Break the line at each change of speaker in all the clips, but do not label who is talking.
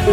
ए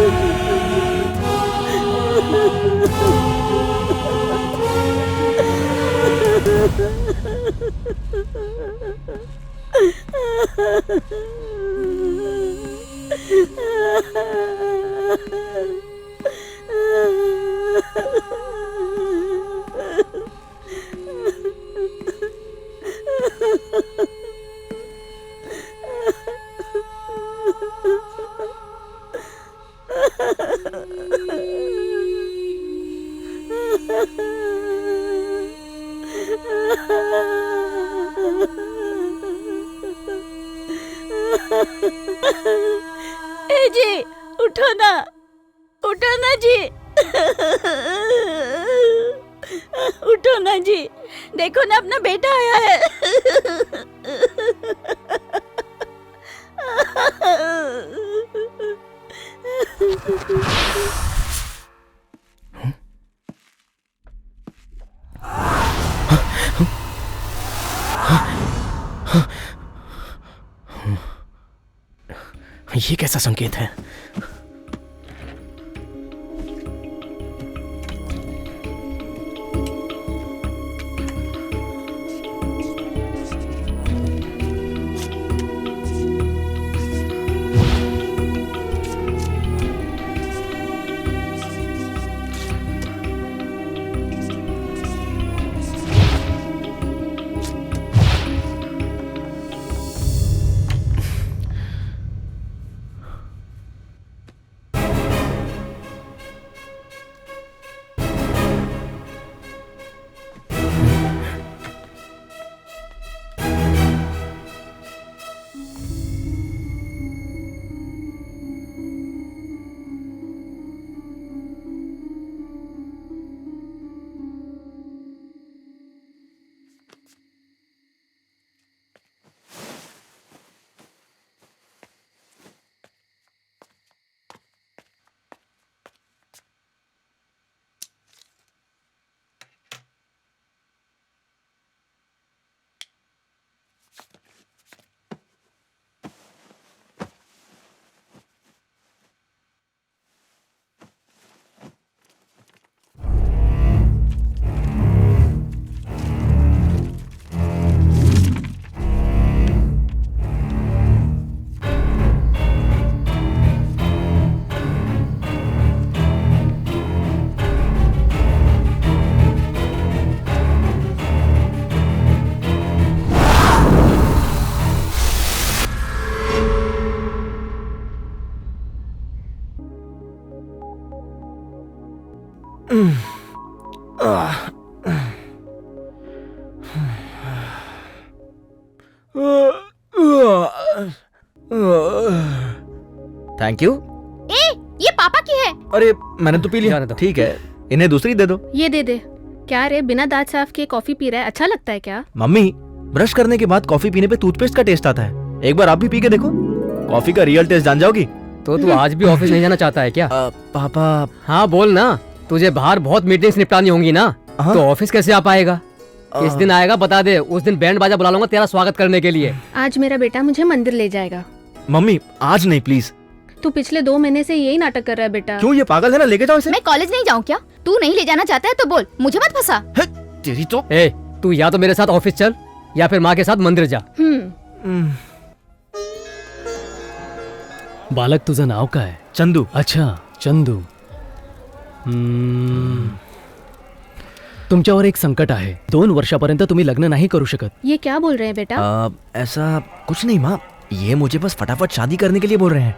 जी, उठो ना जी। उठो ना जी, देखो ना अपना बेटा आया है।
ये कैसा संकेत है? Thank you.
ए, ये पापा की है।
अरे मैंने तो पी लिया। ठीक है, इन्हें दूसरी दे दो।
ये दे दे। क्या रे, बिना दांत साफ किए कॉफी पी रहा है? अच्छा लगता है क्या?
मम्मी, ब्रश करने के बाद कॉफी पीने पे टूथपेस्ट का टेस्ट आता है। एक बार आप भी पी के देखो, कॉफी का रियल टेस्ट जान जाओगी।
तो तू आज भी ऑफिस नहीं जाना चाहता है क्या?
पापा।
हाँ बोल ना, तुझे बाहर बहुत मीटिंग्स निपटानी होंगी ना, तो ऑफिस कैसे आ पाएगा? किस दिन आएगा बता दे, उस दिन बैंड बाजा बुला लूंगा तेरा स्वागत करने के लिए।
आज मेरा बेटा मुझे मंदिर ले जाएगा।
मम्मी आज नहीं प्लीज।
तू पिछले 2 महीने से यही नाटक कर रहा है बेटा।
क्यों, ये पागल है ना, लेके जाओ इसे।
मैं कॉलेज नहीं जाऊँ क्या? तू नहीं ले जाना चाहता है तो बोल, मुझे मत फंसा।
तेरी तो।
ए, तू या तो मेरे साथ ऑफिस चल या फिर माँ के साथ मंदिर जा।
बालक तुझं नाव काय?
चंदू।
अच्छा चंदू. तुमच्यावर एक संकट आहे. 2 वर्षापर्यंत तुम्ही लग्न नाही करू शकत.
ये क्या बोल रहे हैं बेटा?
ऐसा कुछ नहीं माँ, ये मुझे बस फटाफट शादी करने के लिए बोल रहे हैं।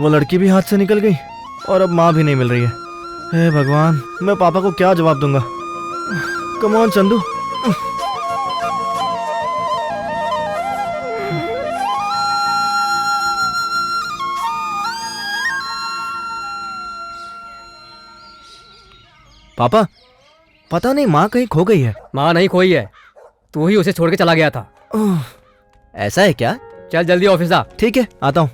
वो लड़की भी हाथ से निकल गई और अब माँ भी नहीं मिल रही है। हे भगवान, मैं पापा को क्या जवाब दूंगा? Come on Chandu. पापा, पता नहीं माँ कहीं खो गई है।
माँ नहीं खोई है, तू ही उसे छोड़ के चला गया था।
ओह, ऐसा है क्या?
चल जल्दी ऑफिस आ।
ठीक है, आता हूँ।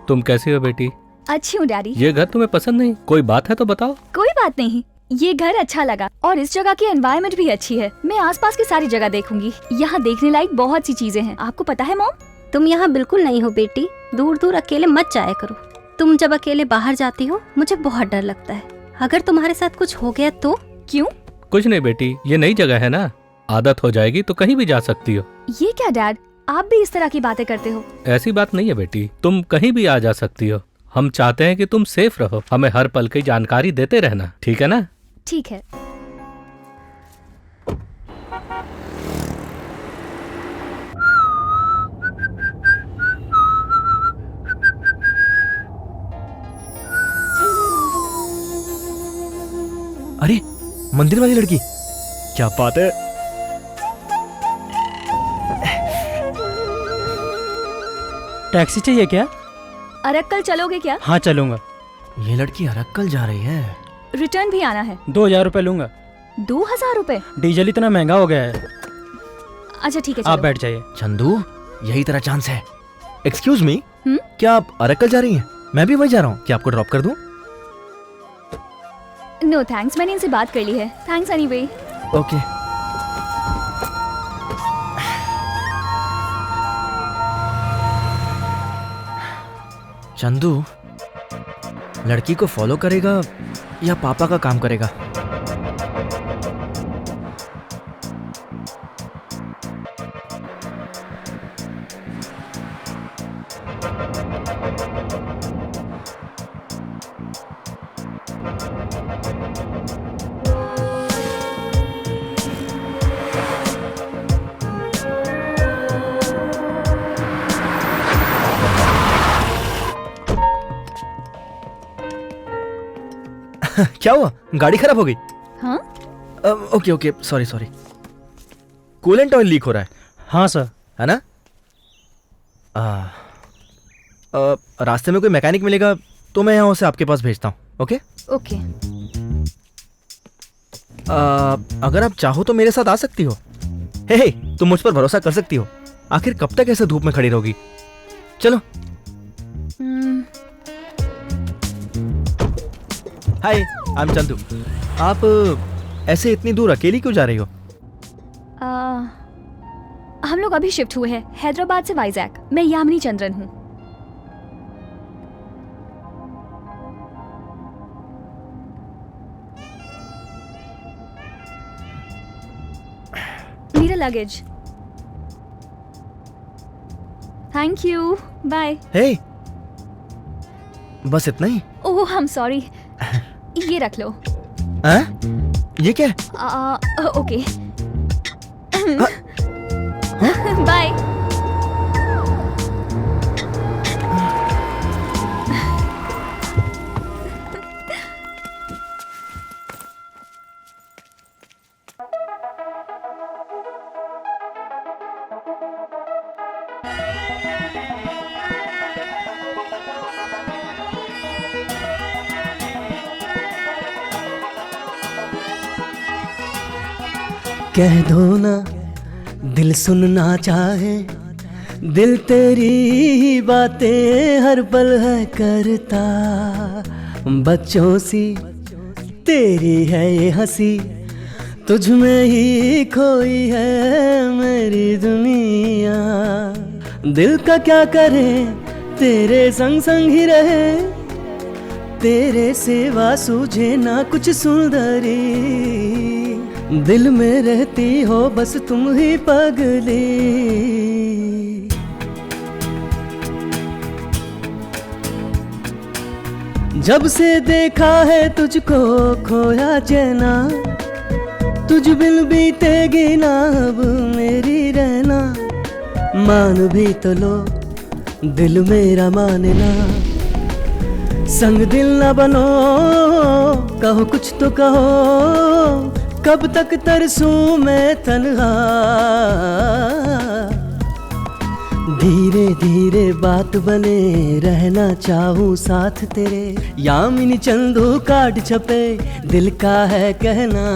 तुम कैसी हो बेटी?
अच्छी हूँ डैडी।
ये घर तुम्हें पसंद नहीं? कोई बात है तो बताओ।
कोई बात नहीं, ये घर अच्छा लगा और इस जगह की एनवायरनमेंट भी अच्छी है। मैं आसपास की सारी जगह देखूंगी। यहाँ देखने लायक बहुत सी चीजें हैं। आपको पता है मॉम?
तुम यहाँ बिल्कुल नहीं हो बेटी, दूर दूर अकेले मत जाया करो। तुम जब अकेले बाहर जाती हो मुझे बहुत डर लगता है, अगर तुम्हारे साथ कुछ हो गया तो?
क्यों?
कुछ नहीं बेटी, ये नई जगह है ना, आदत हो जाएगी तो कहीं भी जा सकती हो।
ये क्या डैड, आप भी इस तरह की बातें करते हो?
ऐसी बात नहीं है बेटी, तुम कहीं भी आ जा सकती हो। हम चाहते हैं कि तुम सेफ रहो, हमें हर पल की जानकारी देते रहना, ठीक है ना?
ठीक है।
अरे, मंदिर वाली लड़की, क्या बात है।
टैक्सी चाहिए क्या?
अरक्कल चलोगे क्या?
हाँ चलूंगा।
ये लड़की अरक्कल जा रही है।
रिटर्न भी आना है।
2000 रुपए लूंगा।
2000 रुपए?
डीजल इतना महंगा हो गया है।
अच्छा ठीक है,
आप
चलो।
बैठ जाइए।
चंदू, यही तेरा चांस है। एक्सक्यूज मी,
हम्म?
क्या आप अरक्कल जा रही हैं? मैं भी वही जा रहा हूँ, क्या आपको ड्रॉप कर दूं?
नो थैंक्स, मैंने इनसे बात कर ली है। Thanks anyway.
ओके। चंदू लड़की को फॉलो करेगा या पापा का काम करेगा? क्या हुआ? गाड़ी खराब हो गई?
हाँ?
Okay okay, sorry sorry. Coolant oil leak हो रहा है।
हाँ सर।
है ना? रास्ते में कोई मैकेनिक मिलेगा तो मैं यहाँ से आपके पास भेजता हूँ। Okay
okay.
अगर आप चाहो तो मेरे साथ आ सकती हो। हे, तुम मुझ पर भरोसा कर सकती हो। आखिर कब तक ऐसे धूप में खड़ी रहोगी? चलो। हाय, आई एम चंदू। आप ऐसे इतनी दूर अकेली क्यों जा रही हो?
हम लोग अभी शिफ्ट हुए हैं हैदराबाद से वाइजैक। मैं यामिनी चंद्रन हूँ। मेरा luggage. Thank you, bye.
Hey, बस इतना ही?
ओह आई एम सॉरी। ये रख लो।
ये क्या है?
ओके। बाय।
कह दो ना दिल सुनना चाहे, दिल तेरी ही बातें हर पल है करता। बच्चों सी तेरी है ये हंसी, तुझ में ही खोई है मेरी दुनिया। दिल का क्या करे, तेरे संग संग ही रहे, तेरे सिवा सूझे ना कुछ सुंदरी। दिल में रहती हो बस तुम ही पगली। जब से देखा है तुझको खोया चैना, तुझ बिन बीतेगी ना अब मेरी रहना, मान भी तो लो दिल मेरा माने ना। संग दिल न बनो, कहो कुछ तो कहो, कब तक तरसूं मैं तन्हा। धीरे धीरे बात बने, रहना चाहूं साथ तेरे, यामिनी चंदू काट छपे दिल का है कहना।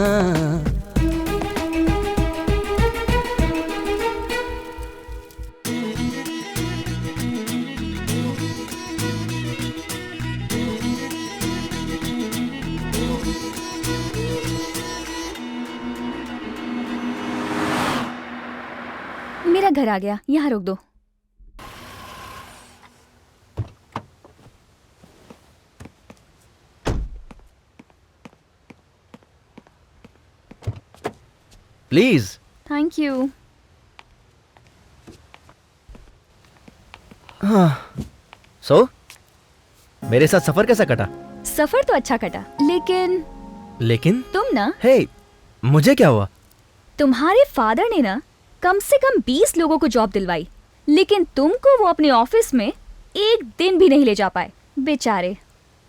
मेरा घर आ गया, यहाँ रोक दो।
प्लीज।
Thank you.
हाँ, सो मेरे साथ सफर कैसा कटा?
सफर तो अच्छा कटा, लेकिन तुम ना,
हे, मुझे क्या हुआ?
तुम्हारे फादर ने ना कम से कम 20 लोगों को जॉब दिलवाई, लेकिन तुमको वो अपने ऑफिस में एक दिन भी नहीं ले जा पाए, बेचारे।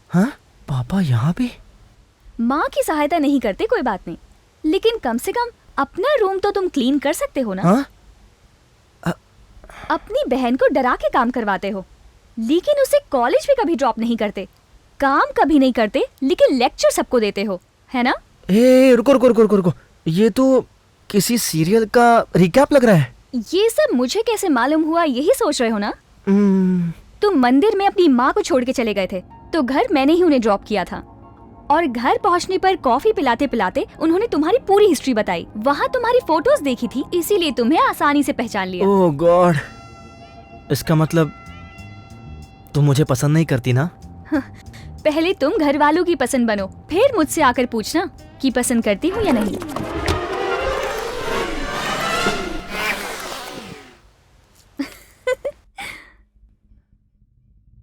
हाँ, पापा यहाँ पे?
माँ की सहायता नहीं करते कोई बात नहीं, लेकिन कम से कम अपना रूम तो तुम क्लीन कर सकते हो ना।
हाँ?
अपनी बहन को डरा के काम करवाते हो, लेकिन उसे कॉलेज भी कभी ड्रॉप नहीं करते, काम कभी नहीं करते, लेकिन लेक्चर सबको देते हो, है ना?
ए, रुको, ये तो किसी सीरियल का रिकैप लग रहा है।
ये सब मुझे कैसे मालूम हुआ, यही सोच रहे हो ना? तुम मंदिर में अपनी माँ को छोड़ के चले गए थे, तो घर मैंने ही उन्हें ड्रॉप किया था, और घर पहुँचने पर कॉफी पिलाते पिलाते उन्होंने तुम्हारी पूरी हिस्ट्री बताई। वहाँ तुम्हारी फोटोज देखी थी, इसीलिए तुम्हें आसानी से पहचान लिया।
ओह गॉड, इसका मतलब तुम मुझे पसंद नहीं करती ना?
पहले तुम घर वालों की पसंद बनो, फिर मुझसे आकर पूछना कि पसंद करती हूँ या नहीं।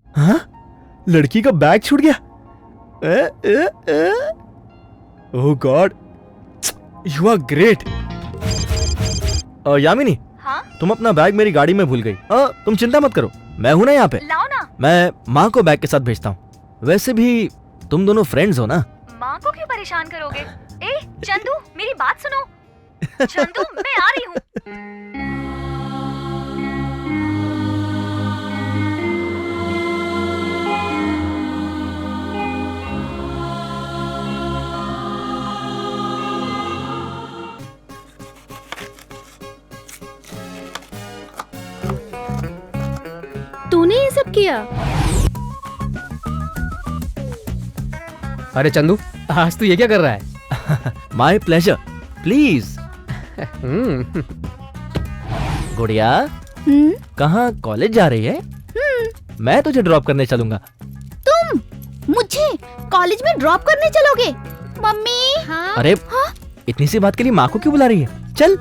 हाँ? लड़की का बैग छूट गया। Oh God, you are great. Yamini,
हाँ?
तुम अपना बैग मेरी गाड़ी में भूल गई। तुम चिंता मत करो, मैं हूं ना यहाँ पे।
लाओ ना।
मैं माँ को बैग के साथ भेजता हूँ। वैसे भी तुम दोनों फ्रेंड्स हो ना।
माँ को क्यों परेशान करोगे? ए चंदू, मेरी बात सुनो। चंदू, मैं आ रही हूँ।
तूने ये सब किया?
अरे चंदू, आज तू ये क्या कर रहा है?
My pleasure, please. गुड़िया, कहाँ कॉलेज जा रही है? मैं तुझे ड्रॉप करने चलूंगा।
तुम मुझे कॉलेज में ड्रॉप करने चलोगे? मम्मी।
हाँ?
अरे हाँ? इतनी सी बात के लिए माँ को क्यों बुला रही है? चल।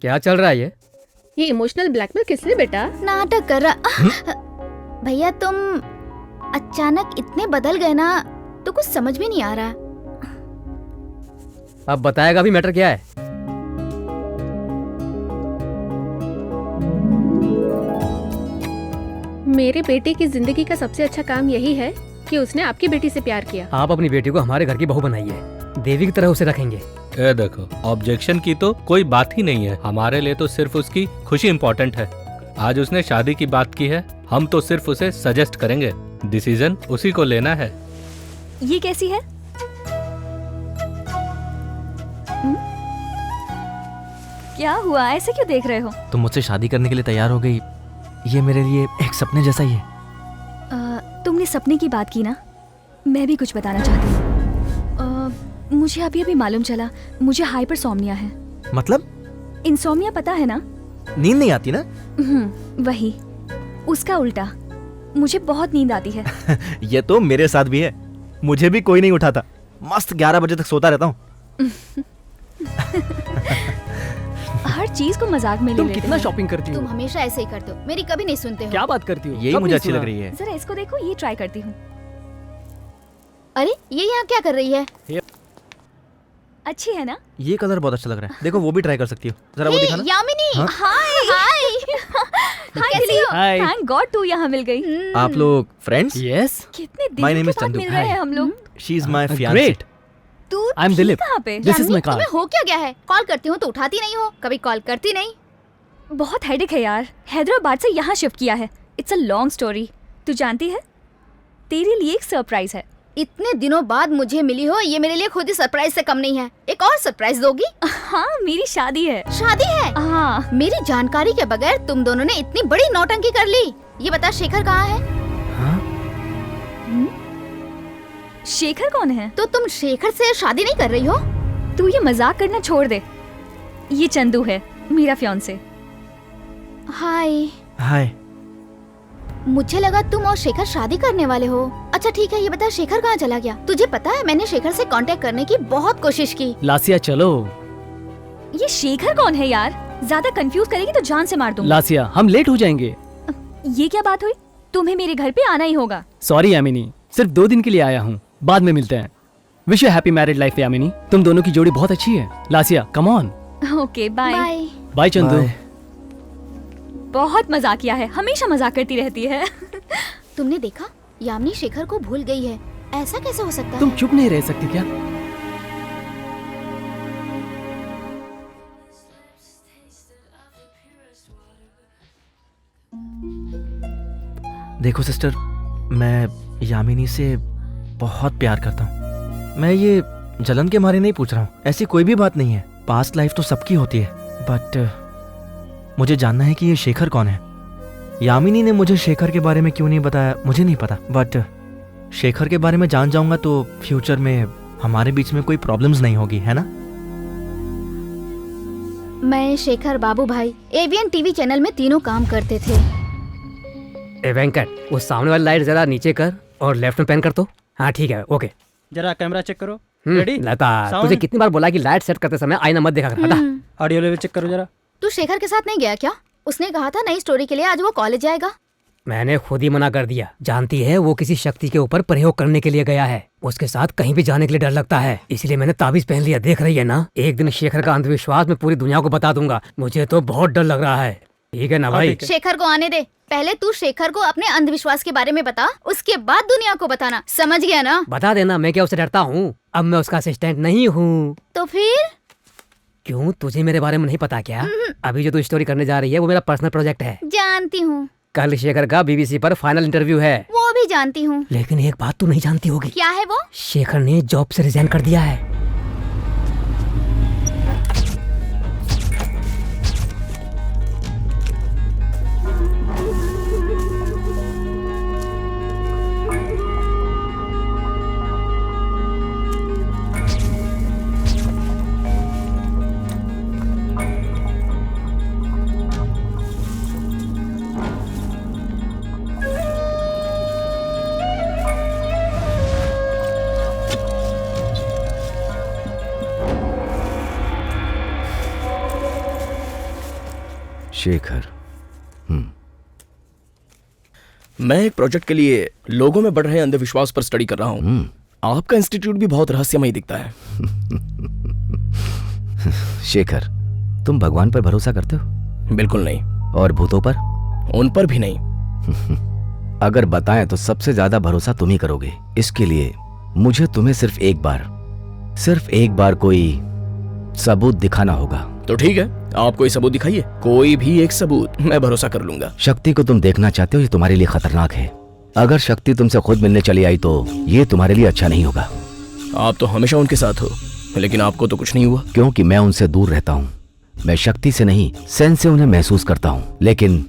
क्या चल रहा है
ये इमोशनल ब्लैकमेल किस लिए बेटा?
नाटक कर रहा। भैया तुम अचानक इतने बदल गए ना, तो कुछ समझ में नहीं आ रहा।
अब बताएगा भी मैटर क्या है?
मेरे बेटे की जिंदगी का सबसे अच्छा काम यही है कि उसने आपकी बेटी से प्यार किया।
आप अपनी बेटी को हमारे घर की बहू बनाइए, देवी की तरह उसे रखेंगे।
ए देखो, ऑब्जेक्शन की तो कोई बात ही नहीं है। हमारे लिए तो सिर्फ उसकी खुशी इम्पोर्टेंट है। आज उसने शादी की बात की है, हम तो सिर्फ उसे सजेस्ट करेंगे, डिसीजन उसी को लेना है।
ये कैसी है? क्या हुआ, ऐसे क्यों देख रहे हो?
तुम मुझसे शादी करने के लिए तैयार हो गई, ये मेरे लिए एक सपने जैसा ही है।
तुमने सपने की बात की ना, मैं भी कुछ बताना चाहती हूँ। मुझे अभी अभी मालूम चला, मुझे हाइपरसोमनिया है।
मतलब?
इंसोमनिया पता है ना?
नींद नहीं आती ना?
वही, उसका उल्टा। मुझे बहुत नींद आती है।
ये तो मेरे साथ भी है, मुझे भी कोई नहीं उठाता। मस्त 11 बजे तक सोता रहता हूँ।
हर चीज को मजाक में ले
तुम
लेते
कितना
हो।
शॉपिंग करती
तुम
हो?
हमेशा ऐसे ही करते हो, मेरी कभी नहीं सुनते हो।
क्या बात करती हो?
यही
कब
मुझे
नहीं
अच्छी
सुना?
लग रही है।
जरा इसको देखो, ये ट्राई करती हूँ।
अरे ये यहाँ क्या कर रही है?
अच्छी है ना?
ये कलर बहुत अच्छा लग रहा है। देखो वो भी ट्राई कर सकती हो, जरा वो
हे,
दिखाना।
यामिनी,
हाँ?
हाय हाय। कैसी हो?
हाय।
थैंक गॉड तू यहाँ मिल गई।
आप लोग फ्रेंड्स?
यस।
कितने
My
दिन
name
के
is
बाद
चंदू।
मिल रहे हैं
Hi.
हम लोग।
She is my fiancee.
Great.
तू
I'm
थी
दिलीप।
कहाँ पे?
This is
Yamini,
my car.
तुम्हें हो क्या गया है? कॉल करती हूँ तो उठाती नहीं हो, कभी कॉल करती नहीं।
बहुत हेडेक है यार। हैदराबाद से यहाँ शिफ्ट किया है। It's a long story. तू जानती है, तेरे लिए एक सरप्राइज है।
इतने दिनों बाद मुझे मिली हो, ये मेरे लिए खुद ही सरप्राइज से कम नहीं है। एक और सरप्राइज दोगी?
हाँ, मेरी शादी है।
शादी है?
हाँ।
मेरी जानकारी के बगैर तुम दोनों ने इतनी बड़ी नौटंकी कर ली। ये बता शेखर कहाँ है?
शेखर कौन है?
तो तुम शेखर से शादी नहीं कर रही हो?
तू ये मजाक करना छोड़ दे। ये चंदू है, मेरा फियांसे।
हाय।
हाय।
मुझे लगा तुम और शेखर शादी करने वाले हो। अच्छा ठीक है, ये बता शेखर कहाँ चला गया? तुझे पता है मैंने शेखर से कांटेक्ट करने की बहुत कोशिश की।
लासिया चलो।
ये शेखर कौन है यार? ज्यादा कंफ्यूज करेगी तो जान से मार दूंगा।
लासिया हम लेट हो जाएंगे।
ये क्या बात हुई? तुम्हें मेरे घर पे आना ही होगा।
सॉरी यामिनी, सिर्फ 2 दिन के लिए आया हूँ, बाद में मिलते हैं। Wish you happy married life Yamini. तुम दोनों की जोड़ी बहुत अच्छी है। Lasiya come on.
Okay bye.
Bye.
Bye Chandu.
Bye.
बहुत मजाक किया है, हमेशा मजाक करती रहती है।
तुमने देखा, यामिनी शेखर को भूल गई है। ऐसा कैसे हो सकता
तुम
है?
चुप नहीं रह सकती क्या?
देखो सिस्टर, मैं यामिनी से बहुत प्यार करता हूँ। मैं ये जलन के मारे नहीं पूछ रहा हूँ, ऐसी कोई भी बात नहीं है। पास्ट लाइफ तो सबकी होती है, बट मुझे जानना है कि ये शेखर कौन है। यामिनी ने मुझे शेखर के बारे में क्यों नहीं बताया मुझे नहीं पता, बट शेखर के बारे में जान जाऊंगा तो फ्यूचर में हमारे बीच में कोई प्रॉब्लम्स नहीं होगी, है ना?
मैं शेखर बाबू भाई एवीएन टीवी चैनल में तीनों काम करते थे।
ए वेंकट, वो सामने वाली लाइट जरा नीचे कर और लेफ्ट में पैन कर तो। हाँ ठीक है, ओके।
जरा कैमरा चेक करो। रेडी?
लता,
Sound?
तुझे कितनी बार बोला कि लाइट सेट करते समय आईना मत देखा कर। हटा।
ऑडियो लेवल चेक करो जरा।
तू शेखर के साथ नहीं गया क्या? उसने कहा था नई स्टोरी के लिए आज वो कॉलेज जाएगा।
मैंने खुद ही मना कर दिया। जानती है, वो किसी शक्ति के ऊपर प्रयोग करने के लिए गया है। उसके साथ कहीं भी जाने के लिए डर लगता है, इसलिए मैंने ताबीज पहन लिया। देख रही है ना, एक दिन शेखर का अंधविश्वास मैं पूरी दुनिया को बता दूंगा। मुझे तो बहुत डर लग रहा है। ठीक है ना भाई?
ठीक है।
शेखर को आने दे। पहले तू शेखर को अपने अंधविश्वास के बारे में बता, उसके बाद दुनिया को बताना। समझ गया ना?
बता देना, मैं क्या उससे डरता हूँ? अब मैं उसका असिस्टेंट नहीं हूँ।
तो फिर
क्यों, तुझे मेरे बारे में नहीं पता क्या? अभी जो तू स्टोरी करने जा रही है वो मेरा पर्सनल प्रोजेक्ट है।
जानती हूँ।
कल शेखर का बीबीसी पर फाइनल इंटरव्यू है।
वो भी जानती हूँ।
लेकिन एक बात तू नहीं जानती होगी।
क्या है वो?
शेखर ने जॉब से रिजाइन कर दिया है।
शेखर। मैं एक प्रोजेक्ट के लिए लोगों में बढ़ रहे अंधविश्वास पर स्टडी कर रहा हूँ। आपका इंस्टीट्यूट भी बहुत रहस्यमय दिखता है।
शेखर, तुम भगवान पर भरोसा करते हो?
बिल्कुल नहीं।
और भूतों पर?
उन पर भी नहीं।
अगर बताएं तो सबसे ज्यादा भरोसा तुम ही करोगे। इसके लिए मुझे तुम्हें सिर्फ एक बार कोई सबूत दिखाना होगा।
तो ठीक है, आप कोई सबूत दिखाइए। कोई भी एक सबूत, मैं भरोसा कर लूंगा।
शक्ति को तुम देखना चाहते हो, ये तुम्हारे लिए खतरनाक है। अगर शक्ति तुमसे खुद मिलने चली आई तो ये तुम्हारे लिए अच्छा नहीं होगा।
आप तो हमेशा उनके साथ हो, लेकिन आपको तो कुछ नहीं हुआ।
क्योंकि मैं उनसे दूर रहता हूँ। मैं शक्ति से नहीं, सेंस से उन्हें महसूस करता हूँ। लेकिन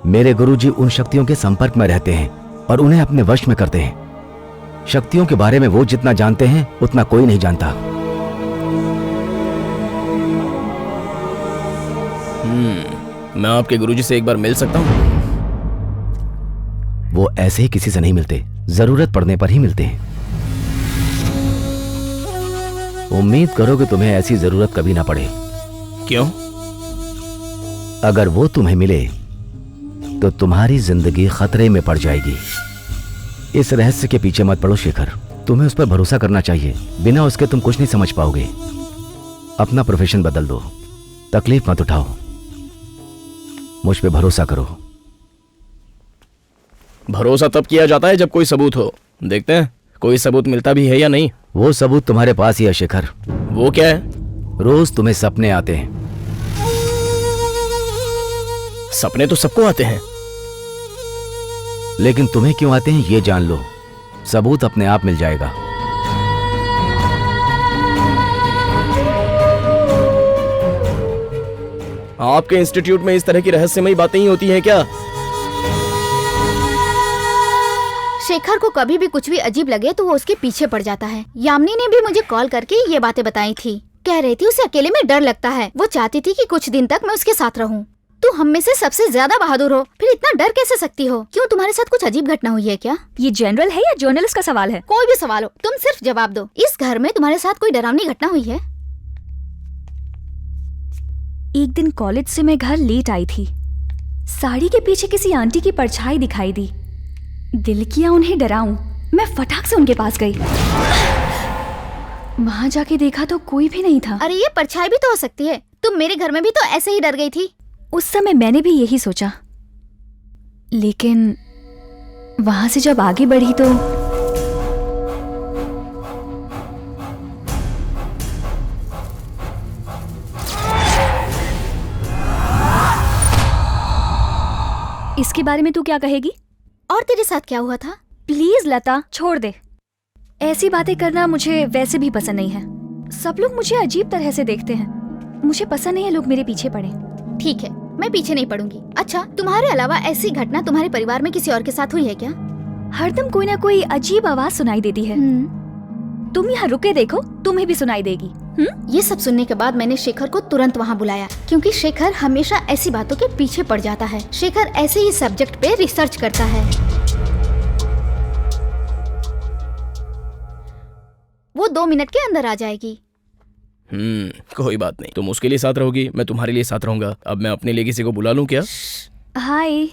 मेरे गुरुजी उन शक्तियों के संपर्क में रहते हैं और उन्हें अपने वश में करते हैं। शक्तियों के बारे में वो जितना जानते हैं उतना कोई नहीं जानता।
मैं आपके गुरुजी से एक बार मिल सकता हूँ?
वो ऐसे ही किसी से नहीं मिलते, जरूरत पड़ने पर ही मिलते हैं। उम्मीद करो कि तुम्हें ऐसी जरूरत कभी ना पड़े।
क्यों?
अगर वो तुम्हें मिले तो तुम्हारी जिंदगी खतरे में पड़ जाएगी। इस रहस्य के पीछे मत पड़ो शेखर, तुम्हें उस पर भरोसा करना चाहिए। बिना उसके तुम कुछ नहीं समझ पाओगे। अपना प्रोफेशन बदल दो, तकलीफ मत उठाओ, मुझ पे भरोसा करो।
भरोसा तब किया जाता है जब कोई सबूत हो। देखते हैं कोई सबूत मिलता भी है या नहीं।
वो सबूत तुम्हारे पास ही है शेखर।
वो क्या है?
रोज तुम्हें सपने आते हैं।
सपने तो सबको आते हैं,
लेकिन तुम्हें क्यों आते हैं ये जान लो, सबूत अपने आप मिल जाएगा।
आपके इंस्टीट्यूट में इस तरह की रहस्यमयी बातें ही होती हैं क्या?
शेखर को कभी भी कुछ भी अजीब लगे तो वो उसके पीछे पड़ जाता है। यामिनी ने भी मुझे कॉल करके ये बातें बताई थी। कह रही थी उसे अकेले में डर लगता है। वो चाहती थी कि कुछ दिन तक मैं उसके साथ रहूं। तू हम में से सबसे ज्यादा बहादुर हो, फिर इतना डर कैसे सकती हो? क्यों, तुम्हारे साथ कुछ अजीब घटना हुई है क्या?
ये जनरल है या जर्नलिस्ट का सवाल है?
कोई भी सवाल हो, तुम सिर्फ जवाब दो। इस घर में तुम्हारे साथ कोई डरावनी घटना हुई है?
एक दिन कॉलेज से मैं घर लेट आई थी। साड़ी के पीछे किसी आंटी की परछाई दिखाई दी। दिल किया उन्हें डराऊं। मैं फटाक से उनके पास गई। वहां जाके देखा तो कोई भी नहीं था।
अरे ये परछाई भी तो हो सकती है। तुम मेरे घर में भी तो ऐसे ही डर गई थी।
उस समय मैंने भी यही सोचा, लेकिन वहां से जब आगे बढ़ी तो इसके बारे में तू क्या कहेगी?
और तेरे साथ क्या हुआ था?
प्लीज लता, छोड़ दे। ऐसी बातें करना मुझे वैसे भी पसंद नहीं है। सब लोग मुझे अजीब तरह से देखते हैं। मुझे पसंद नहीं है लोग मेरे पीछे पड़े।
ठीक है, मैं पीछे नहीं पड़ूंगी। अच्छा, तुम्हारे अलावा ऐसी घटना तुम्हारे परिवार में किसी और के साथ हुई है क्या?
हरदम कोई ना कोई अजीब आवाज सुनाई देती है। तुम यहाँ रुके देखो, तुम्हें भी सुनाई देगी।
ये सब सुनने के बाद मैंने शेखर को तुरंत वहाँ बुलाया, क्योंकि शेखर हमेशा ऐसी बातों के पीछे पड़ जाता है। शेखर ऐसे ही सब्जेक्ट पे रिसर्च करता है। वो 2 मिनट के अंदर आ जाएगी।
कोई बात नहीं, तुम उसके लिए साथ रहोगी, मैं तुम्हारे लिए साथ रहूंगा। अब मैं अपने लिए किसी को बुला लूं क्या?
हाय।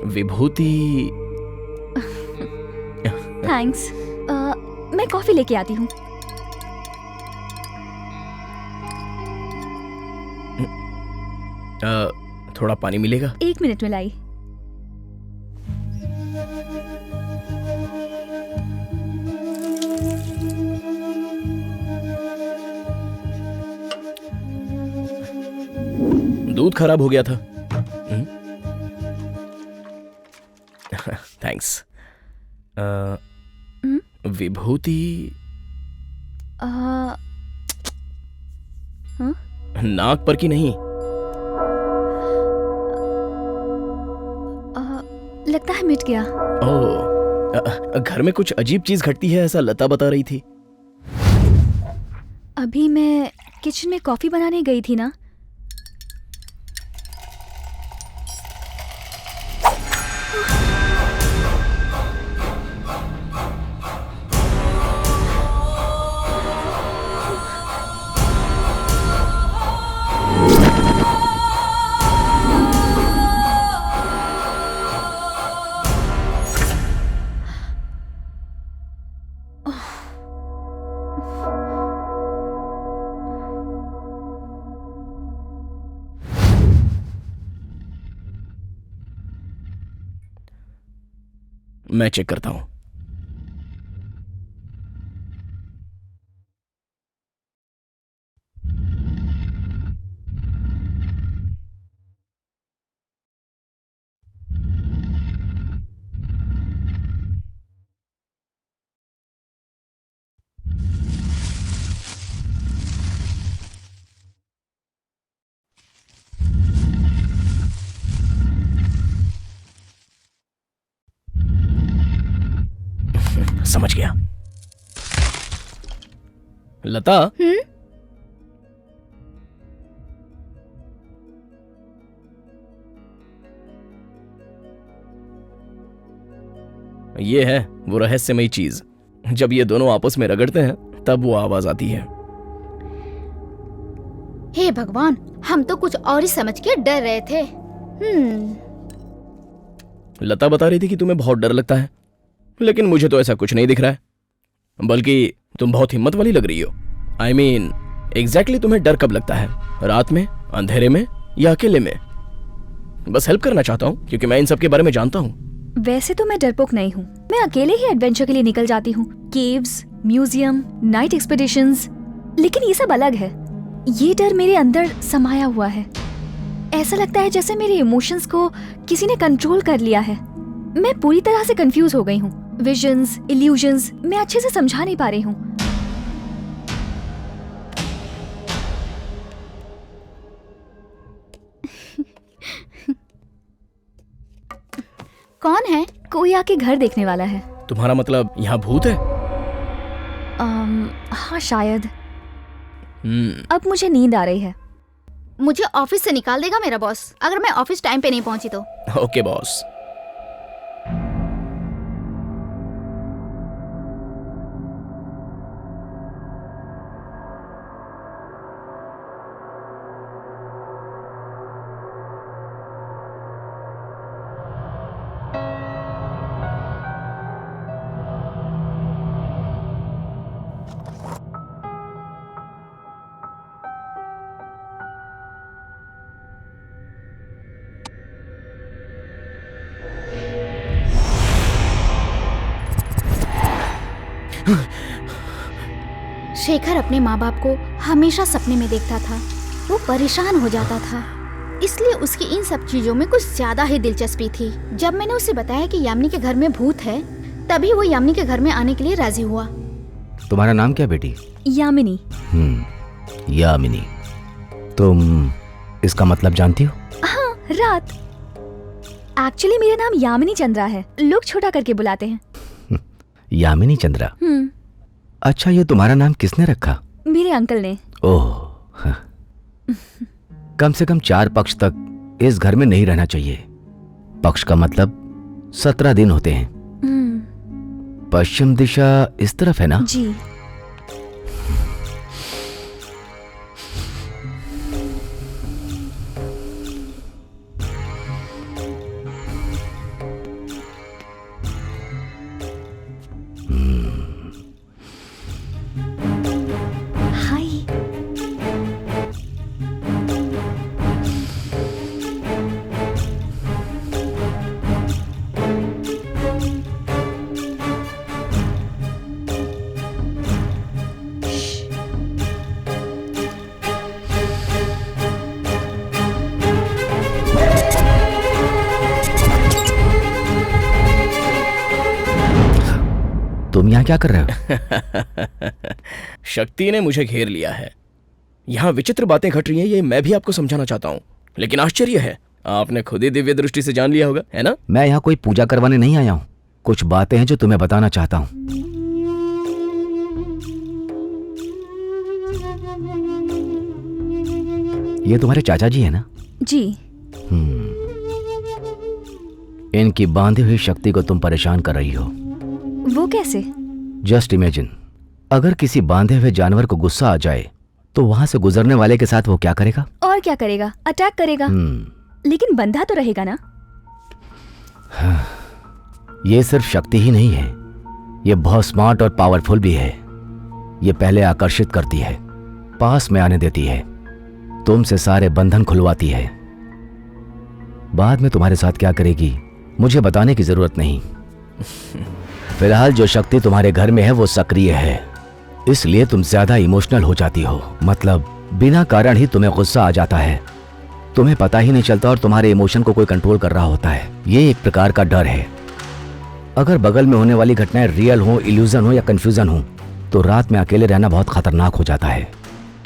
विभूति।
थैंक्स। मैं कॉफी लेके आती हूँ।
थोड़ा पानी मिलेगा?
1 मिनट में लाई।
दूध खराब हो गया था। थैंक्स। विभूति। नाक पर की नहीं?
लगता है मिट गया।
ओह, घर में कुछ अजीब चीज घटती है ऐसा लता बता रही थी।
अभी मैं किचन में कॉफी बनाने गई थी ना।
मैं चेक करता हूं। समझ गया। लता, ये है वो रहस्यमयी चीज। जब ये दोनों आपस में रगड़ते हैं तब वो आवाज आती है।
हे भगवान, हम तो कुछ और ही समझ के डर रहे थे।
लता बता रही थी कि तुम्हें बहुत डर लगता है, लेकिन मुझे तो ऐसा कुछ नहीं दिख रहा है, बल्कि तुम बहुत हिम्मत वाली लग रही हो। I mean, एग्जैक्टली तुम्हें डर कब लगता है? रात में, अंधेरे में या अकेले में? बस हेल्प करना चाहता हूँ क्योंकि मैं इन सब के बारे में जानता हूँ।
वैसे तो मैं डरपोक नहीं हूँ, मैं अकेले ही एडवेंचर के लिए निकल जाती हूँ। Caves, museum, night expeditions. लेकिन ये सब अलग है। ये डर मेरे अंदर समाया हुआ है। ऐसा लगता है जैसे मेरे इमोशंस को किसी ने कंट्रोल कर लिया है। मैं पूरी तरह से कंफ्यूज हो गई हूँ। विजन्स, इल्यूजन्स मैं अच्छे से समझा नहीं पा रही हूँ।
कौन है?
कोई आके घर देखने वाला है।
तुम्हारा मतलब यहाँ भूत है?
हाँ शायद। अब मुझे नींद आ रही है।
मुझे ऑफिस से निकाल देगा मेरा बॉस अगर मैं ऑफिस टाइम पे नहीं पहुंची तो।
Okay boss.
शेखर अपने माँ बाप को हमेशा सपने में देखता था। वो परेशान हो जाता था, इसलिए उसकी इन सब चीजों में कुछ ज्यादा ही दिलचस्पी थी। जब मैंने उसे बताया कि यामिनी के घर में भूत है, तभी वो यामिनी के घर में आने के लिए राजी हुआ।
तुम्हारा नाम क्या बेटी?
यामिनी।
यामिनी। तुम इसका मतलब जानती हो?
हाँ, रात। एक्चुअली मेरा नाम यामिनी चंद्रा है, लोग छोटा करके बुलाते हैं।
यामिनी चंद्रा। अच्छा, ये तुम्हारा नाम किसने रखा?
मेरे अंकल ने।
ओह, कम से कम 4 पक्ष तक इस घर में नहीं रहना चाहिए। पक्ष का मतलब 17 दिन होते हैं। पश्चिम दिशा इस तरफ है ना?
जी।
तुम यहाँ क्या कर रहे हो?
शक्ति ने मुझे घेर लिया है। यहाँ विचित्र बातें घट रही हैं, ये मैं भी आपको समझाना चाहता हूँ, लेकिन आश्चर्य है आपने खुद ही दिव्य दृष्टि से जान लिया होगा, है ना?
मैं यहाँ कोई पूजा करवाने नहीं आया हूँ। कुछ बातें हैं जो तुम्हें बताना चाहता हूँ। ये तुम्हारे चाचा जी है ना?
जी।
इनकी बांधी हुई शक्ति को तुम परेशान कर रही हो।
वो कैसे?
जस्ट इमेजिन, अगर किसी बांधे हुए जानवर को गुस्सा आ जाए तो वहां से गुजरने वाले के साथ वो क्या करेगा?
और क्या करेगा? अटैक करेगा। लेकिन बंधा तो रहेगा ना?
ये सिर्फ शक्ति ही नहीं है, ये बहुत स्मार्ट और पावरफुल भी है। ये पहले आकर्षित करती है, पास में आने देती है, तुमसे सारे बंधन खुलवाती है। बाद में तुम्हारे साथ क्या करेगी मुझे बताने की जरूरत नहीं। फिलहाल जो शक्ति तुम्हारे घर में है वो सक्रिय है, इसलिए तुम ज्यादा इमोशनल हो जाती हो। मतलब बिना कारण ही तुम्हें गुस्सा आ जाता है, तुम्हें पता ही नहीं चलता और तुम्हारे इमोशन को कोई कंट्रोल कर रहा होता है। ये एक प्रकार का डर है। अगर बगल में होने वाली घटनाएं रियल हो, इल्यूजन हो या कंफ्यूजन हो, तो रात में अकेले रहना बहुत खतरनाक हो जाता है।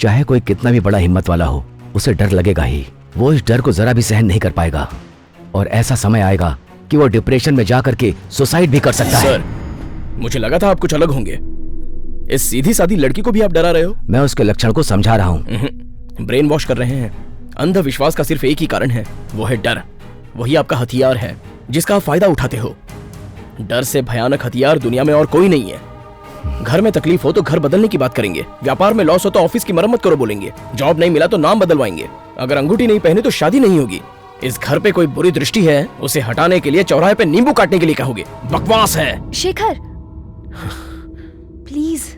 चाहे कोई कितना भी बड़ा हिम्मत वाला हो, उसे डर लगेगा ही। वो इस डर को जरा भी सहन नहीं कर पाएगा और ऐसा समय आएगा कि वो डिप्रेशन में जाकर के सुसाइड भी कर सकता है।
सर, मुझे लगा था आप कुछ अलग होंगे। इस सीधी सादी लड़की को भी आप डरा रहे हो?
मैं उसके लक्षण को समझा रहा हूँ।
ब्रेन वॉश कर रहे हैं। अंधविश्वास का सिर्फ एक ही कारण है, वो है डर। वही आपका हथियार है जिसका आप फायदा उठाते हो। डर से भयानक हथियार दुनिया में और कोई नहीं है। घर में तकलीफ हो तो घर बदलने की बात करेंगे, व्यापार में लॉस हो तो ऑफिस की मरम्मत करो बोलेंगे, जॉब नहीं मिला तो नाम बदलवाएंगे, अगर अंगूठी नहीं पहने तो शादी नहीं होगी, इस घर पे कोई बुरी दृष्टि है उसे हटाने के लिए चौराहे पे नींबू काटने के लिए कहोगे। बकवास है।
शेखर प्लीज।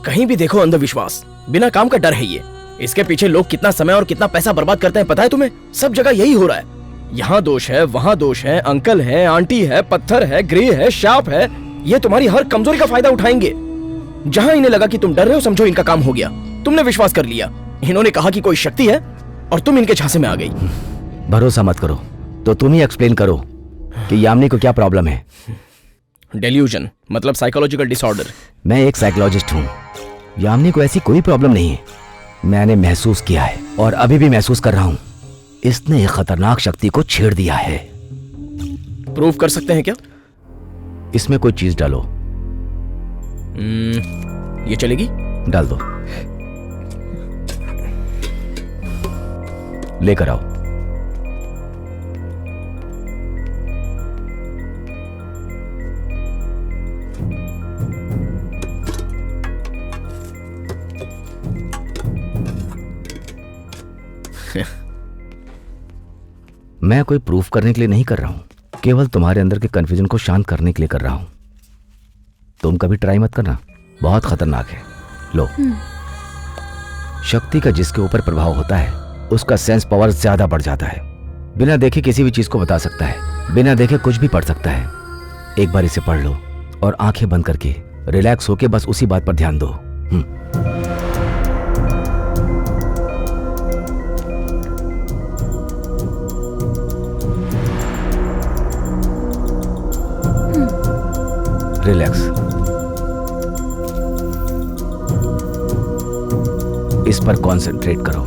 कहीं भी देखो अंधविश्वास, बिना काम का डर है ये। इसके पीछे लोग कितना समय और कितना पैसा बर्बाद करते हैं पता है तुम्हें? सब जगह यही हो रहा है। यहाँ दोष है, वहाँ दोष है, अंकल है, आंटी है, पत्थर है, ग्रह है, शाप है, ये तुम्हारी हर कमजोरी का फायदा उठाएंगे। जहाँ इन्हें लगा कि तुम डर रहे हो समझो इनका काम हो गया, तुमने विश्वास कर लिया। इन्होंने कहा कि कोई शक्ति है और तुम इनके झांसे में आ गई।
भरोसा मत करो तो तुम ही एक्सप्लेन करो कि यामिनी को क्या प्रॉब्लम है।
डेल्यूजन मतलब साइकोलॉजिकल डिसऑर्डर।
मैं एक साइकोलॉजिस्ट हूँ। यामिनी को ऐसी कोई प्रॉब्लम नहीं है। मैंने महसूस किया है और अभी भी महसूस कर रहा हूँ। इसने एक खतरनाक शक्ति को छेड़ दिया है।
प्रूव कर सकते हैं क्या?
इसमें कोई चीज डालो।
ये चलेगी?
डाल दो। लेकर आओ। मैं कोई प्रूफ करने के लिए नहीं कर रहा हूं, केवल तुम्हारे अंदर के कंफ्यूजन को शांत करने के लिए कर रहा हूं। तुम कभी ट्राई मत करना, बहुत खतरनाक है। लो। शक्ति का जिसके ऊपर प्रभाव होता है उसका सेंस पावर ज्यादा बढ़ जाता है। बिना देखे किसी भी चीज को बता सकता है, बिना देखे कुछ भी पढ़ सकता है। एक बार इसे पढ़ लो और आंखें बंद करके रिलैक्स होके बस उसी बात पर ध्यान दो। रिलैक्स। इस पर कंसंट्रेट करो।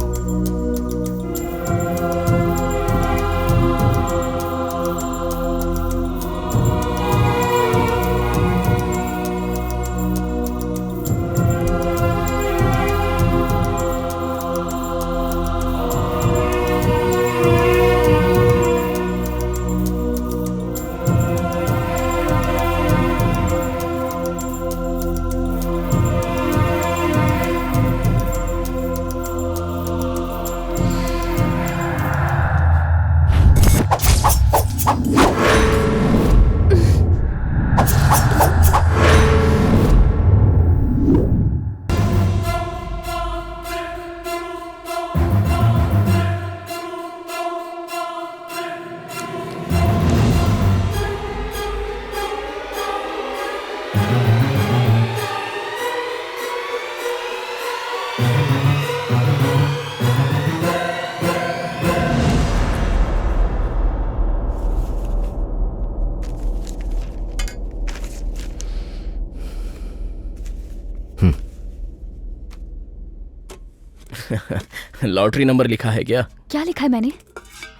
लॉटरी नंबर लिखा है क्या?
क्या लिखा है मैंने?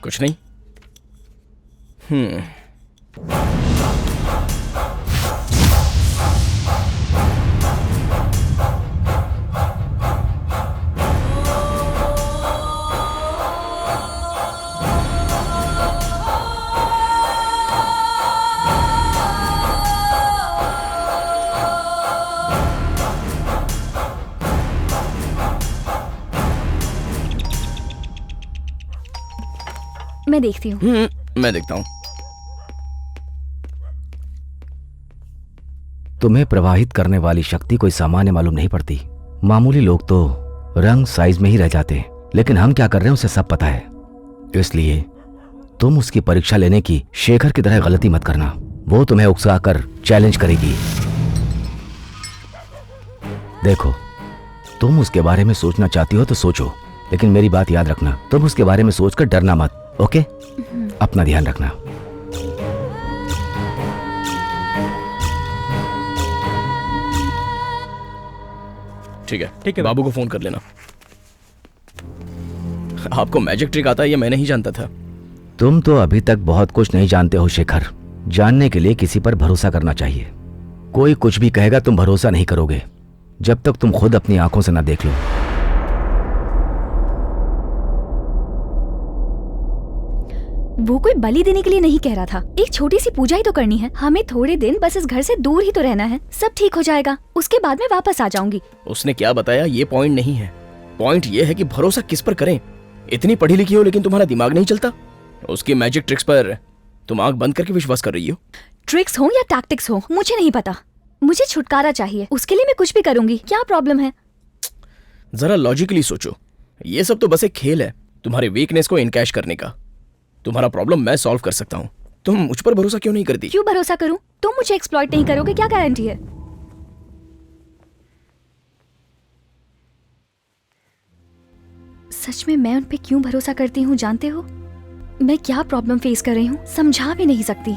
कुछ नहीं।
मैं देखती हूँ।
मैं देखता हूँ।
तुम्हें प्रवाहित करने वाली शक्ति कोई सामान्य मालूम नहीं पड़ती। मामूली लोग तो रंग साइज में ही रह जाते हैं, लेकिन हम क्या कर रहे हैं उसे सब पता है। इसलिए तुम उसकी परीक्षा लेने की शेखर की तरह गलती मत करना। वो तुम्हें उकसाकर चैलेंज करेगी। देखो, तुम उसके बारे में सोचना चाहती हो तो सोचो, लेकिन मेरी बात याद रखना, तुम उसके बारे में सोचकर डरना मत। ओके? अपना ध्यान रखना।
ठीक है, बाबू को फोन कर लेना। आपको मैजिक ट्रिक आता है ये मैं नहीं जानता था।
तुम तो अभी तक बहुत कुछ नहीं जानते हो शेखर। जानने के लिए किसी पर भरोसा करना चाहिए। कोई कुछ भी कहेगा तुम भरोसा नहीं करोगे जब तक तुम खुद अपनी आंखों से ना देख लो।
वो कोई बलि देने के लिए नहीं कह रहा था, एक छोटी सी पूजा ही तो करनी है। हमें थोड़े दिन बस इस घर से दूर ही तो रहना है, सब ठीक हो जाएगा, उसके बाद में वापस आ जाऊंगी।
उसने क्या बताया ये पॉइंट नहीं है। पॉइंट ये है कि भरोसा किस पर करें। इतनी पढ़ी लिखी हो लेकिन तुम्हारा दिमाग नहीं चलता। उसकी मैजिक ट्रिक्स पर तुम आंख बंद करके विश्वास कर रही हो।
ट्रिक्स हो या टैक्टिक्स हो मुझे नहीं पता, मुझे छुटकारा चाहिए, उसके लिए मैं कुछ भी करूंगी। क्या प्रॉब्लम है?
जरा लॉजिकली सोचो, ये सब तो बस एक खेल है तुम्हारे वीकनेस को इनकैश करने का। तुम्हारा प्रॉब्लम मैं सॉल्व कर सकता हूँ, तुम मुझ पर भरोसा क्यों नहीं करती?
क्यों भरोसा करूं? तुम मुझे एक्सप्लॉइट नहीं करोगे, क्या गारंटी है? सच में मैं उन पे क्यों भरोसा करती हूँ जानते हो? मैं क्या प्रॉब्लम फेस कर रही हूँ समझा भी नहीं सकती।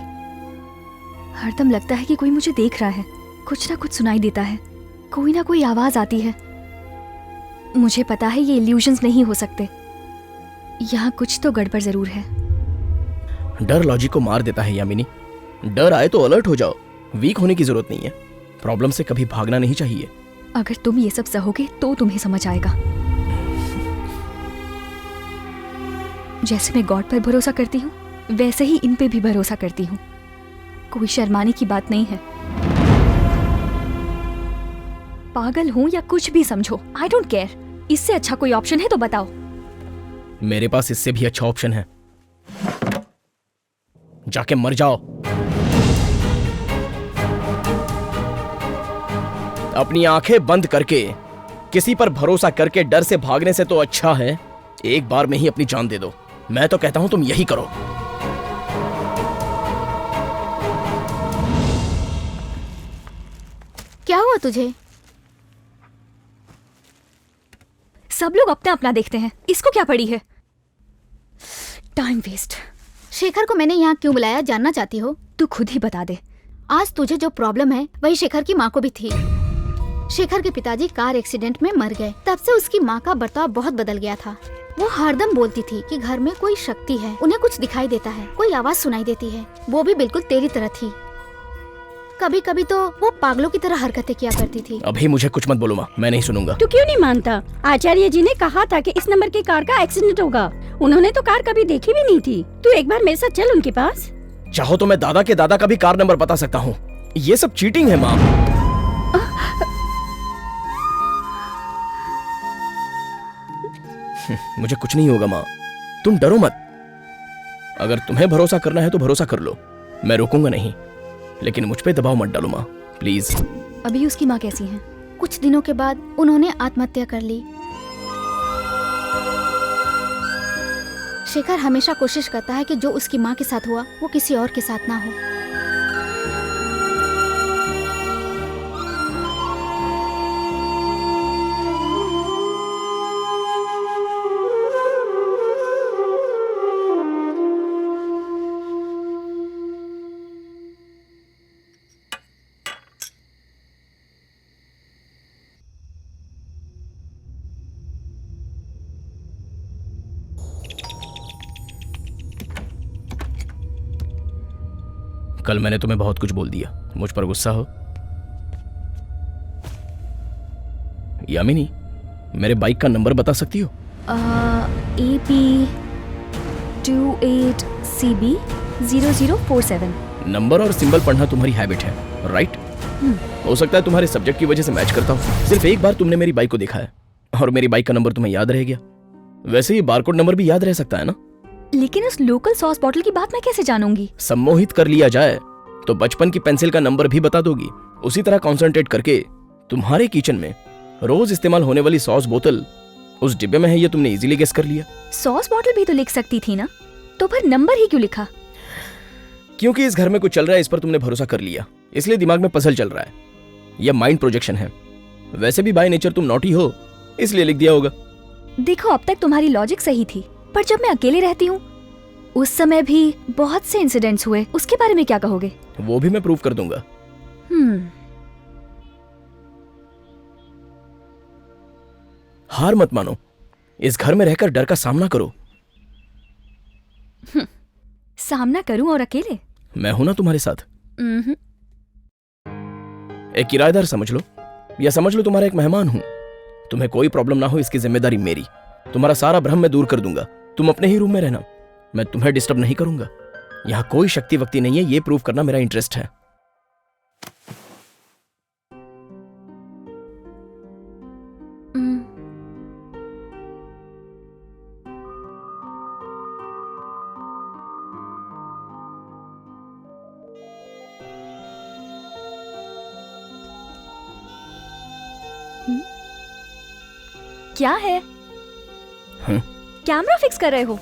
हरदम लगता है कि कोई मुझे देख रहा है, कुछ ना कुछ सुनाई देता है, कोई ना कोई आवाज आती है। मुझे पता है ये इल्यूजन्स नहीं हो सकते, यहाँ कुछ तो गड़बड़ जरूर है।
डर लॉजिक को मार देता है यामिनी। डर आए तो अलर्ट हो जाओ, वीक होने की जरूरत नहीं है। प्रॉब्लम से कभी भागना नहीं चाहिए।
अगर तुम ये सब सहोगे तो तुम्हें समझ आएगा। जैसे मैं गॉड पर भरोसा करती हूँ वैसे ही इन पे भी भरोसा करती हूँ। कोई शर्माने की बात नहीं है। पागल हूँ या कुछ भी समझो, आई डोंट केयर। इससे अच्छा कोई ऑप्शन है तो बताओ।
मेरे पास इससे भी अच्छा ऑप्शन है, जाके मर जाओ। अपनी आंखें बंद करके किसी पर भरोसा करके डर से भागने से तो अच्छा है एक बार में ही अपनी जान दे दो। मैं तो कहता हूं तुम यही करो।
क्या हुआ तुझे?
सब लोग अपना अपना देखते हैं, इसको क्या पड़ी है? Time waste.
शेखर को मैंने यहाँ क्यों बुलाया जानना चाहती हो?
तू खुद ही बता दे।
आज तुझे जो प्रॉब्लम है वही शेखर की माँ को भी थी। शेखर के पिताजी कार एक्सीडेंट में मर गए, तब से उसकी माँ का बर्ताव बहुत बदल गया था। वो हरदम बोलती थी कि घर में कोई शक्ति है, उन्हें कुछ दिखाई देता है, कोई आवाज सुनाई देती है। वो भी बिल्कुल तेरी तरह थी। कभी कभी तो वो पागलों की तरह हरकतें किया करती थी।
अभी मुझे कुछ मत बोलो माँ, मैं नहीं सुनूंगा।
तू क्यों नहीं मानता? आचार्य जी ने कहा था कि इस नंबर की कार का एक्सीडेंट होगा। उन्होंने तो कार कभी देखी भी नहीं थी। तू एक बार मेरे साथ चल उनके पास।
चाहो तो मैं दादा के दादा का भी कार नंबर बता सकता हूँ। ये सब चीटिंग है माँ। मुझे कुछ नहीं होगा माँ, तुम डरो मत। अगर तुम्हें भरोसा करना है तो भरोसा कर लो, मैं रोकूंगा नहीं, लेकिन मुझ पे दबाव मत डालो माँ, प्लीज।
अभी उसकी माँ कैसी है?
कुछ दिनों के बाद उन्होंने आत्महत्या कर ली। शेखर हमेशा कोशिश करता है कि जो उसकी माँ के साथ हुआ वो किसी और के साथ ना हो।
कल मैंने तुम्हें बहुत कुछ बोल दिया, मुझ पर गुस्सा हो? यामिनी, मेरे बाइक का नंबर बता सकती हो?
AP28CB0047।
नंबर और सिंबल पढ़ना तुम्हारी हैबिट है, राइट? हो सकता है तुम्हारे सब्जेक्ट की वजह से मैच करता हूँ। सिर्फ एक बार तुमने मेरी बाइक को देखा है और मेरी बाइक का नंबर तुम्हें याद रह गया। वैसे ही बारकोड नंबर भी याद रह सकता है ना?
लेकिन उस लोकल सॉस बॉटल की बात मैं कैसे जानूंगी?
सम्मोहित कर लिया जाए तो बचपन की पेंसिल का नंबर भी बता दोगी। उसी तरह कंसंट्रेट करके तुम्हारे किचन में रोज इस्तेमाल होने वाली सॉस बोतल उस डिब्बे में है, ये तुमने इजीली गेस कर लिया।
सॉस बॉटल भी तो लिख सकती थी ना, तो फिर नंबर ही क्यों लिखा?
क्योंकि इस घर में कुछ चल रहा है, इस पर तुमने भरोसा कर लिया, इसलिए दिमाग में पजल चल रहा है। यह माइंड प्रोजेक्शन है। वैसे भी बाय नेचर तुम नॉटी हो, इसलिए लिख दिया होगा।
देखो, अब तक तुम्हारी लॉजिक सही थी, पर जब मैं अकेले रहती हूँ उस समय भी बहुत से इंसिडेंट्स हुए, उसके बारे में क्या कहोगे?
वो भी मैं प्रूव कर दूंगा। हार मत मानो, इस घर में रहकर डर का सामना करो।
सामना करूं और अकेले?
मैं हूं ना तुम्हारे साथ। एक किराएदार समझ लो, या समझ लो तुम्हारा एक मेहमान हूं। तुम्हें कोई प्रॉब्लम ना हो इसकी जिम्मेदारी मेरी। तुम्हारा सारा भ्रम मैं दूर कर दूंगा। तुम अपने ही रूम में रहना, मैं तुम्हें डिस्टर्ब नहीं करूंगा। यहाँ कोई शक्ति वक्ति नहीं है, ये प्रूव करना मेरा इंटरेस्ट है।
क्या है? कैमरा फिक्स कर रहे हो?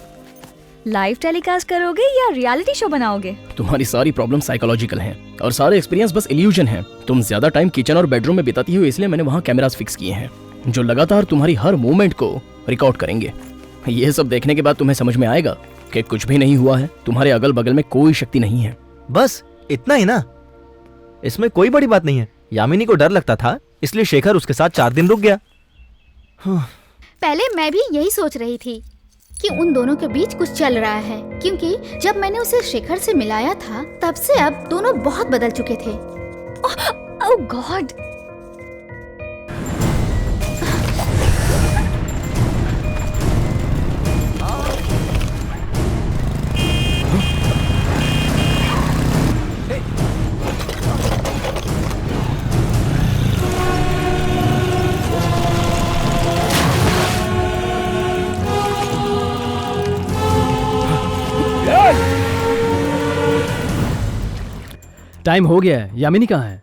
लाइव टेलीकास्ट करोगे या रियलिटी शो बनाओगे?
तुम्हारी सारी प्रॉब्लम साइकोलॉजिकल हैं और सारे एक्सपीरियंस बस इल्यूजन हैं। तुम ज्यादा टाइम किचन और बेडरूम में बिताती हो, इसलिए मैंने वहाँ कैमरास फिक्स किए हैं जो लगातार तुम्हारी हर मूवमेंट को रिकॉर्ड करेंगे। ये सब देखने के बाद तुम्हें समझ में आएगा कि कुछ भी नहीं हुआ है, तुम्हारे अगल बगल में कोई शक्ति नहीं है।
बस इतना ही ना, इसमें कोई बड़ी बात नहीं है। यामिनी को डर लगता था, इसलिए शेखर उसके साथ 4 दिन रुक गया।
पहले मैं भी यही सोच रही थी कि उन दोनों के बीच कुछ चल रहा है, क्योंकि जब मैंने उसे शेखर से मिलाया था तब से अब दोनों बहुत बदल चुके थे।
ओह गॉड!
टाइम हो गया है। यामिनी कहाँ है?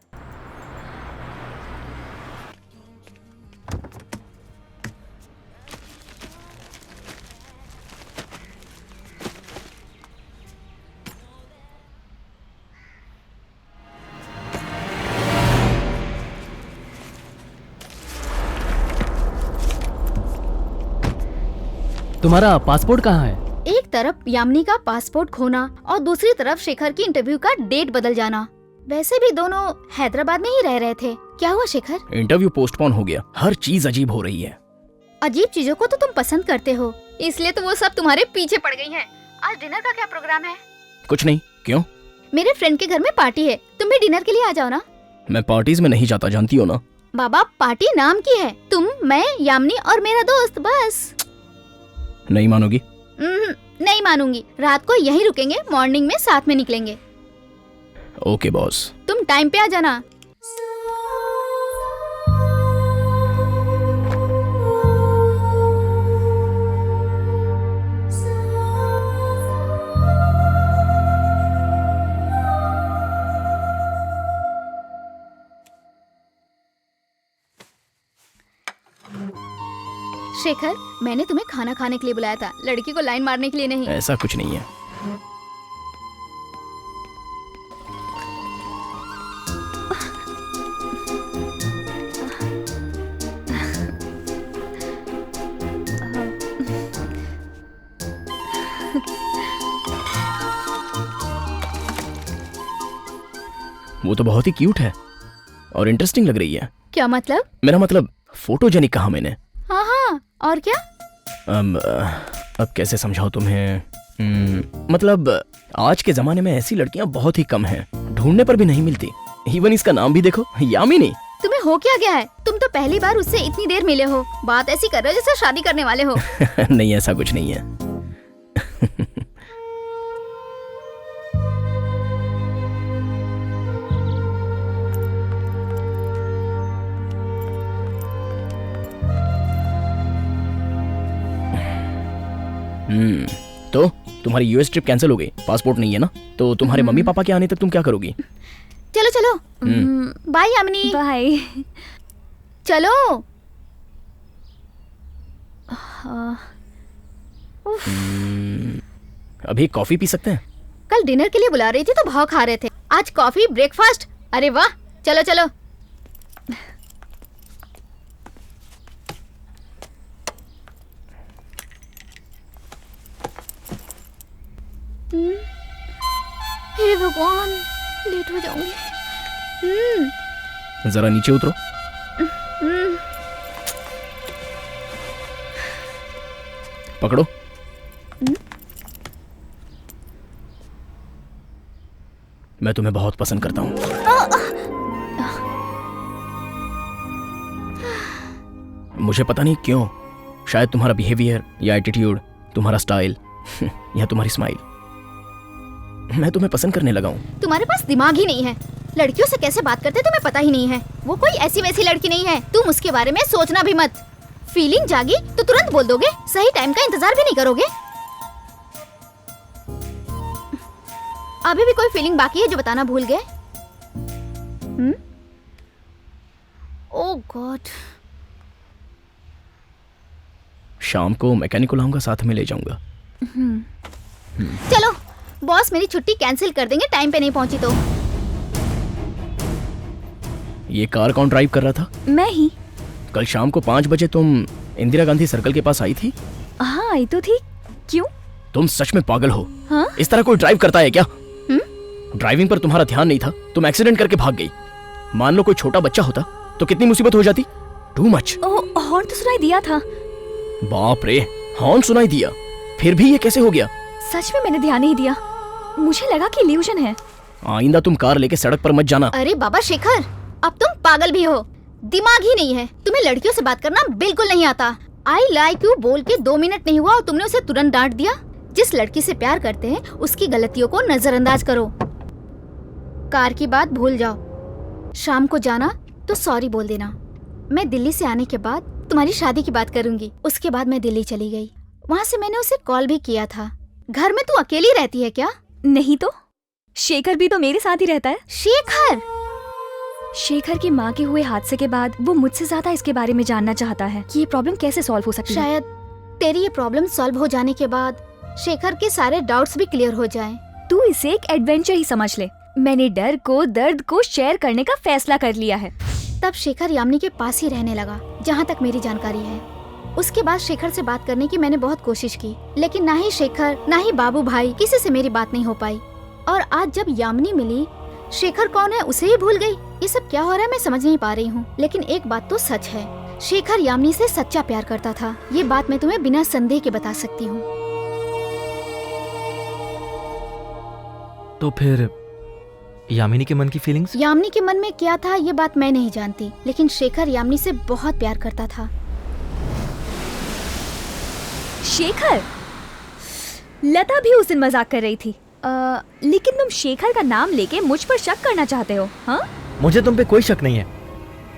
तुम्हारा पासपोर्ट कहाँ है?
एक तरफ यामिनी का पासपोर्ट खोना और दूसरी तरफ शेखर की इंटरव्यू का डेट बदल जाना। वैसे भी दोनों हैदराबाद में ही रह रहे थे। क्या हुआ शेखर?
इंटरव्यू पोस्टपोन हो गया। हर चीज अजीब हो रही है।
अजीब चीजों को तो तुम पसंद करते हो, इसलिए तो वो सब तुम्हारे पीछे पड़ गई हैं। आज डिनर का क्या प्रोग्राम है?
कुछ नहीं। क्यों?
मेरे फ्रेंड के घर में पार्टी है, तुम भी डिनर के लिए आ जाओ ना।
मैं पार्टीज में नहीं जाता, जानती हो ना।
बाबा पार्टी नाम की है, तुम, मैं, यामिनी और मेरा दोस्त, बस।
नहीं मानोगी?
नहीं मानूंगी। रात को यहीं रुकेंगे, मॉर्निंग में साथ में निकलेंगे।
Okay boss.
तुम टाइम पे आ जाना। शेखर, मैंने तुम्हें खाना खाने के लिए बुलाया था, लड़की को लाइन मारने के लिए नहीं।
ऐसा कुछ नहीं है। वो तो बहुत ही क्यूट है और इंटरेस्टिंग लग रही है।
क्या मतलब?
मेरा मतलब फोटोजेनिक कहा मैंने।
हाँ हाँ, और क्या?
अब कैसे समझाऊं तुम्हें? मतलब आज के जमाने में ऐसी लड़कियां बहुत ही कम हैं, ढूंढने पर भी नहीं मिलती। इवन इसका नाम भी देखो, यामिनी।
तुम्हें हो क्या गया है? तुम तो पहली बार उससे इतनी देर मिले हो, बात ऐसी कर रहे हो जैसे शादी करने वाले हो।
नहीं, ऐसा कुछ नहीं है। तो तुम्हारी यूएस ट्रिप कैंसिल हो गई, पासपोर्ट नहीं है ना, तो तुम्हारे मम्मी पापा के आने तक तुम क्या करोगी?
चलो चलो, बाय यामिनी।
बाय।
चलो।
अभी कॉफी पी सकते हैं?
कल डिनर के लिए बुला रही थी तो भाव खा रहे थे, आज कॉफी ब्रेकफास्ट। अरे वाह, चलो चलो। हे भगवान, लेट हो जाऊंगी।
जरा नीचे उतरो। पकड़ो। मैं तुम्हें बहुत पसंद करता हूँ। मुझे पता नहीं क्यों, शायद तुम्हारा बिहेवियर या एटीट्यूड, तुम्हारा स्टाइल यह तुम्हारी स्माइल, मैं तुम्हें पसंद करने लगा हूँ।
तुम्हारे पास दिमाग ही नहीं है। लड़कियों से कैसे बात करते तुम्हें पता ही नहीं है। वो कोई ऐसी वैसी लड़की नहीं है। तुम उसके बारे में सोचना भी मत। फीलिंग जागी तो तुरंत बोल दोगे, सही टाइम का इंतजार भी नहीं करोगे। अभी भी कोई फीलिंग बाकी है जो बताना भूल गए? ओह गॉड।
शाम को मैकेनिक को लाऊंगा, साथ में ले जाऊंगा।
चलो, बॉस मेरी छुट्टी कैंसिल कर देंगे टाइम पे नहीं पहुंची तो।
ये कार कौन ड्राइव कर रहा था?
मैं ही।
कल शाम को 5 बजे तुम इंदिरा गांधी सर्कल के पास आई थी?
हाँ आई तो थी। क्यों?
तुम सच में पागल हो।
हाँ?
इस तरह कोई ड्राइव करता है क्या? ड्राइविंग पर तुम्हारा ध्यान नहीं था, तुम एक्सीडेंट करके भाग गई। मान लो कोई छोटा बच्चा होता तो कितनी मुसीबत हो जाती। Too much.
हॉर्न तो सुनाई दिया था।
बाप रे, हॉर्न सुनाई दिया, फिर भी ये कैसे हो गया?
सच में मैंने ध्यान नहीं दिया, मुझे लगा कि इल्यूजन है।
आइंदा तुम कार लेके सड़क पर मत जाना।
अरे बाबा शेखर, अब तुम पागल भी हो, दिमाग ही नहीं है। तुम्हें लड़कियों से बात करना बिल्कुल नहीं आता। आई लाइक यू बोल के 2 मिनट नहीं हुआ और तुमने उसे तुरंत डांट दिया। जिस लड़की से प्यार करते हैं उसकी गलतियों को नजरअंदाज करो। कार की बात भूल जाओ। शाम को जाना तो सॉरी बोल देना। मैं दिल्ली से आने के बाद तुम्हारी शादी की बात करूंगी। उसके बाद मैं दिल्ली चली गई। वहाँ से मैंने उसे कॉल भी किया था। घर में तू अकेली रहती है क्या?
नहीं तो शेखर भी तो मेरे साथ ही रहता है।
शेखर?
शेखर की माँ के हुए हादसे के बाद वो मुझसे ज्यादा इसके बारे में जानना चाहता है कि ये प्रॉब्लम कैसे सॉल्व हो सकती है।
शायद तेरी ये प्रॉब्लम सॉल्व हो जाने के बाद शेखर के सारे डाउट्स भी क्लियर हो जाएं।
तू इसे एक एडवेंचर ही समझ ले। मैंने डर को, दर्द को शेयर करने का फैसला कर लिया है।
तब शेखर यामिनी के पास ही रहने लगा, जहाँ तक मेरी जानकारी है। उसके बाद शेखर से बात करने की मैंने बहुत कोशिश की, लेकिन ना ही शेखर ना ही बाबू भाई किसी से मेरी बात नहीं हो पाई। और आज जब यामिनी मिली, शेखर कौन है उसे ही भूल गई। ये सब क्या हो रहा है मैं समझ नहीं पा रही हूँ। लेकिन एक बात तो सच है, शेखर यामिनी से सच्चा प्यार करता था। ये बात मैं तुम्हें बिना संदेह के बता सकती हूँ।
तो फिर यामिनी के मन की फीलिंग्स?
यामिनी के मन में क्या था ये बात मैं नहीं जानती, लेकिन शेखर यामिनी से बहुत प्यार करता था।
शेखर? लता भी उस दिन मजाक कर रही थी। लेकिन तुम शेखर का नाम लेके मुझ पर शक करना चाहते हो? हाँ?
मुझे तुम पे कोई शक नहीं है।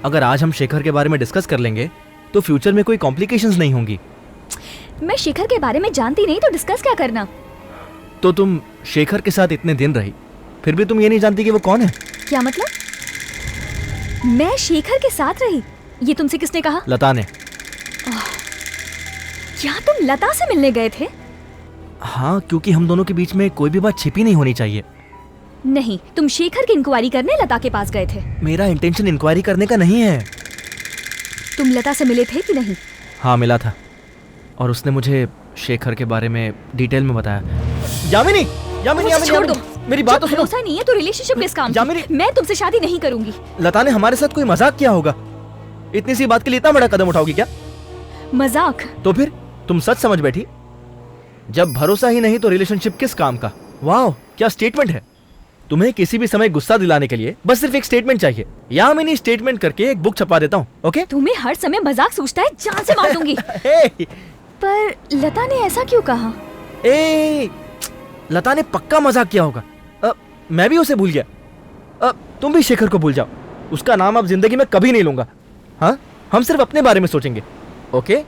अगर आज हम शेखर के बारे में डिस्कस कर लेंगे तो फ्यूचर में कोई कॉम्प्लिकेशंस नहीं होंगी।
मैं शेखर के बारे में जानती नहीं तो डिस्कस क्या करना।
तो तुम शेखर के साथ इतने दिन रही, फिर भी तुम ये नहीं जानती कि वो कौन है?
क्या मतलब? मैं शेखर के साथ रही, ये तुमसे किसने कहा?
लता ने।
क्या तुम लता से मिलने गए थे?
हाँ, क्योंकि हम दोनों के बीच में कोई भी बात छिपी नहीं होनी चाहिए।
नहीं, तुम शेखर की इंक्वायरी करने लता के पास गए थे।
मेरा इंटेंशन इंक्वायरी करने का नहीं है।
तुम लता से मिले थे कि नहीं?
हाँ, मिला था और उसने मुझे शेखर के बारे में डिटेल में बताया। यामिनी, यामिनी, यामिनी,
छोड़ दो।
मेरी बात तो सुनो।
भरोसा नहीं है तो रिलेशनशिप किस काम की? मैं तुमसे शादी नहीं करूंगी।
लता ने हमारे साथ कोई मजाक किया होगा। इतनी सी बात के लिए इतना बड़ा कदम उठाओगी क्या?
मजाक?
तो फिर तुम सच समझ बैठी। जब भरोसा ही नहीं तो रिलेशनशिप किस काम का? वाह, क्या स्टेटमेंट है। तुम्हें किसी भी समय गुस्सा दिलाने के लिए बस सिर्फ एक स्टेटमेंट चाहिए। यामिनी, स्टेटमेंट करके एक बुक छपा देता हूँ। ओके?
तुम्हें हर समय मजाक सूझता है, जान से मार दूंगी। पर लता ने ऐसा क्यों कहा?
लता ने पक्का मजाक किया होगा। मैं भी उसे भूल गया। तुम भी शेखर को भूल जाओ। उसका नाम अब जिंदगी में कभी नहीं लूंगा। हाँ, हम सिर्फ अपने बारे में सोचेंगे। ओके?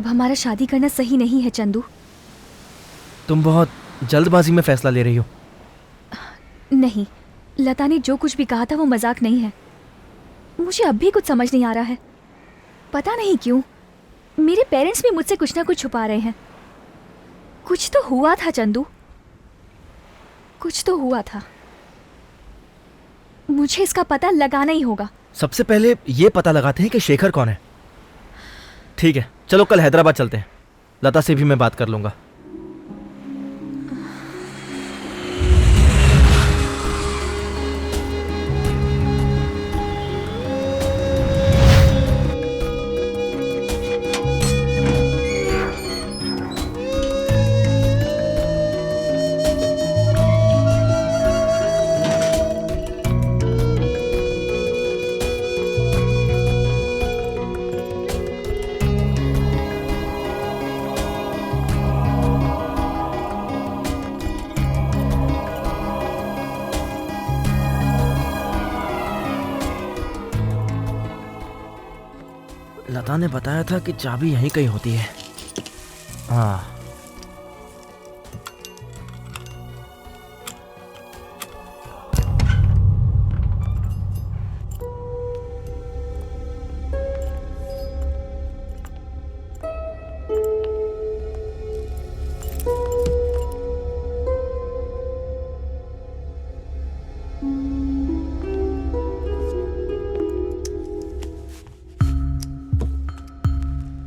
अब हमारा शादी करना सही नहीं है चंदू।
तुम बहुत जल्दबाजी में फैसला ले रही हो।
नहीं, लता ने जो कुछ भी कहा था वो मजाक नहीं है। मुझे अब भी कुछ समझ नहीं आ रहा है। पता नहीं क्यों मेरे पेरेंट्स भी मुझसे कुछ ना कुछ छुपा रहे हैं। कुछ तो हुआ था चंदू, कुछ तो हुआ था। मुझे इसका पता लगाना ही होगा।
सबसे पहले ये पता लगाते हैं कि शेखर कौन है। ठीक है, चलो कल हैदराबाद चलते हैं। लता से भी मैं बात कर लूंगा। लता ने बताया था कि चाबी यहीं कहीं होती है। हाँ,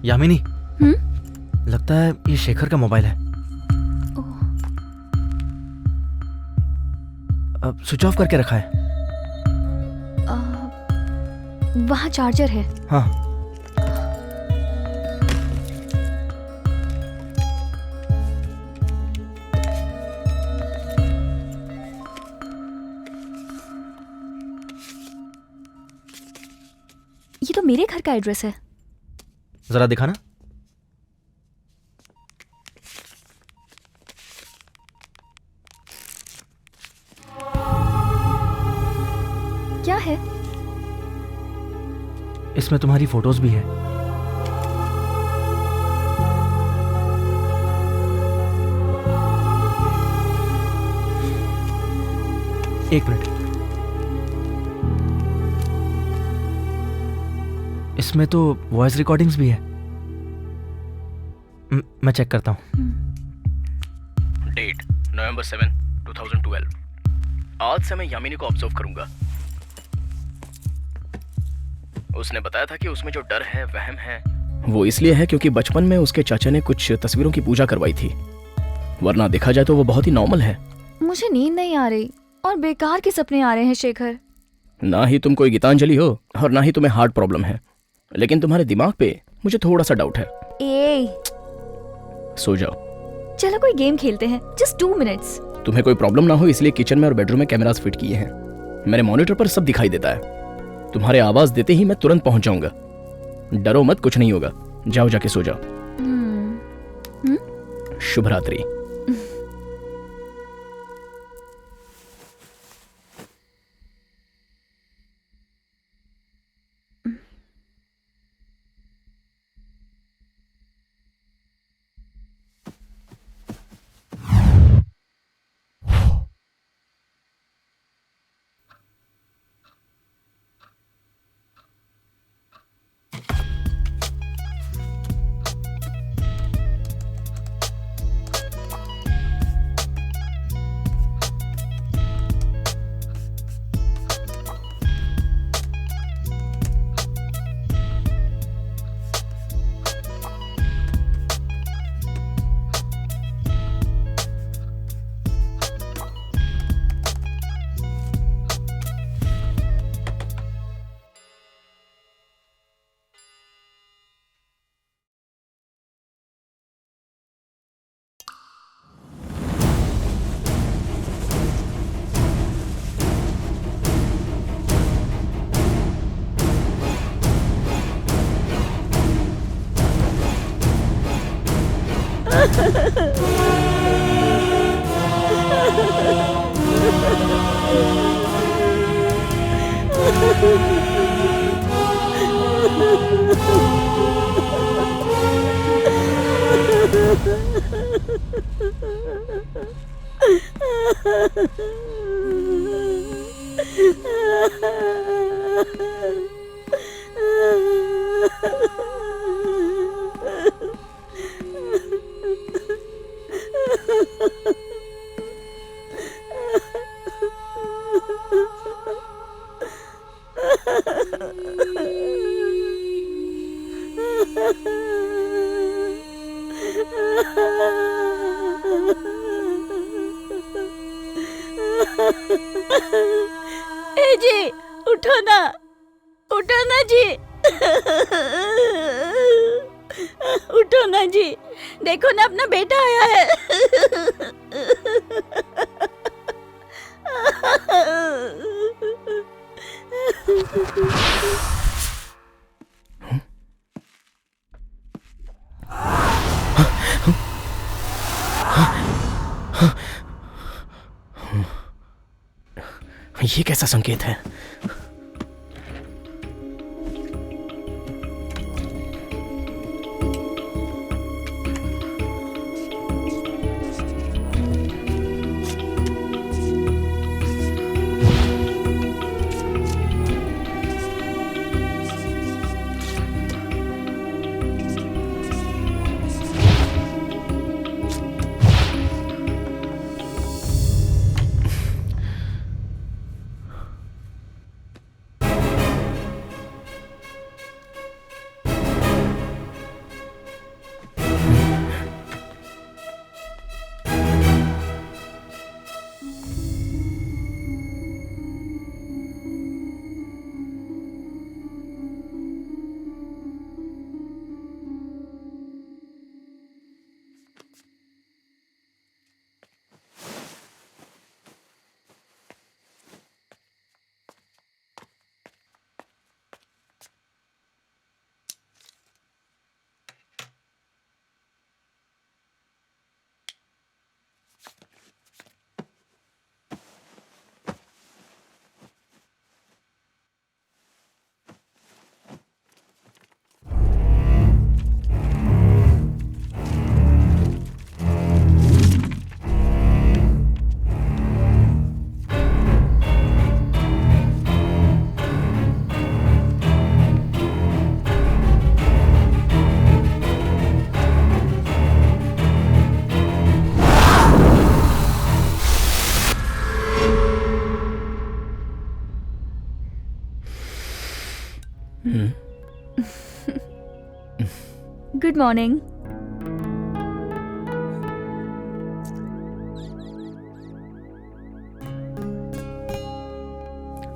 यामिनी, लगता है ये शेखर का मोबाइल है। अब स्विच ऑफ करके रखा है।
वहाँ चार्जर है।
हाँ,
ये तो मेरे घर का एड्रेस है।
जरा दिखाना।
क्या है?
इसमें तुम्हारी फोटोज भी है। एक मिनट, इसमें तो वॉइस रिकॉर्डिंग्स भी है। मैं चेक करता हूँ।
Date November 7, 2012। आज से मैं यामिनी को ऑब्जर्व करूंगा। उसने बताया था कि उसमें जो डर है, वहम है, वो इसलिए है क्योंकि बचपन में उसके चाचा ने कुछ तस्वीरों की पूजा करवाई थी, वरना देखा जाए तो वो बहुत ही नॉर्मल है।
मुझे नींद नहीं आ रही और बेकार के सपने आ रहे हैं शेखर।
ना ही तुम कोई गीतांजलि हो और ना ही तुम्हें हार्ट प्रॉब्लम है, लेकिन तुम्हारे दिमाग पे मुझे थोड़ा सा डाउट है। सो जाओ।
चलो कोई गेम खेलते हैं, जस्ट 2 मिनट्स।
तुम्हें कोई प्रॉब्लम ना हो इसलिए किचन में और बेडरूम में कैमरास फिट किए हैं। मेरे मॉनिटर पर सब दिखाई देता है। तुम्हारे आवाज देते ही मैं तुरंत पहुंच जाऊंगा। डरो मत, कुछ नहीं होगा। जाओ, जाके सो जाओ। शुभ रात्रि।
ए जी, उठो ना जी। उठो ना जी, देखो ना अपना बेटा आया है।
ये कैसा संकेत है?
Good morning.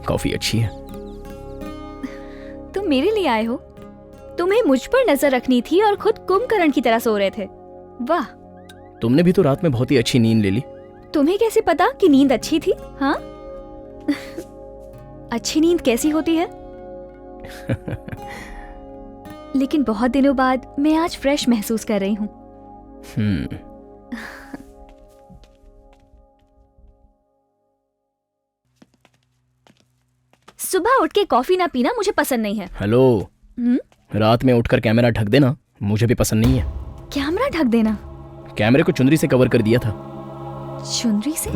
कॉफी अच्छी है।
तुम मेरे लिए आए हो? तुम्हें मुझ पर नजर रखनी थी और खुद कुंभकर्ण की तरह सो रहे थे। वाह,
तुमने भी तो रात में बहुत ही अच्छी नींद ले ली।
तुम्हें कैसे पता कि नींद अच्छी थी? हाँ? अच्छी नींद कैसी होती है? लेकिन बहुत दिनों बाद मैं आज फ्रेश महसूस कर रही हूँ। सुबह उठ के कॉफी ना पीना मुझे पसंद नहीं है।
हेलो, रात में उठकर कैमरा ढक देना मुझे भी पसंद नहीं है।
कैमरा ढक देना?
कैमरे को चुनरी से कवर कर दिया था।
चुनरी से?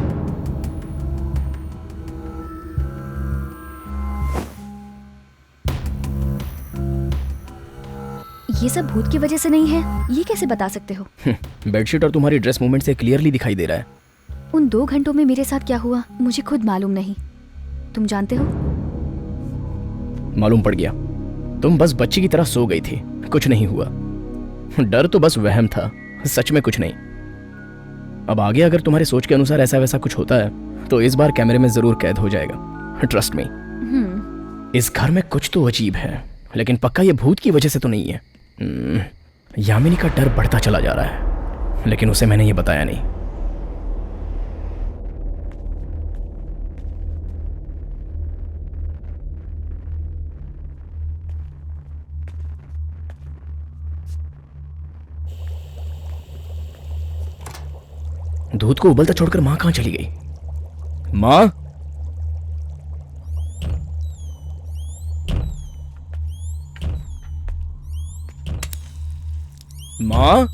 ये सब भूत की वजह से नहीं है, ये कैसे बता सकते हो?
बेडशीट और तुम्हारी ड्रेस मूवमेंट से क्लियरली दिखाई दे रहा है।
उन 2 घंटों में मेरे साथ क्या हुआ मुझे खुद मालूम नहीं। तुम जानते हो?
मालूम पड़ गया। तुम बस बच्ची की तरह सो गई थी, कुछ नहीं हुआ। डर तो बस वहम था, सच में कुछ नहीं। अब आगे अगर तुम्हारे सोच के अनुसार ऐसा वैसा कुछ होता है तो इस बार कैमरे में जरूर कैद हो जाएगा। Trust me. इस घर में कुछ तो अजीब है, लेकिन पक्का ये भूत की वजह से तो नहीं है। यामिनी का डर बढ़ता चला जा रहा है, लेकिन उसे मैंने ये बताया नहीं। दूध को उबलता छोड़कर मां कहां चली गई? मां, मां,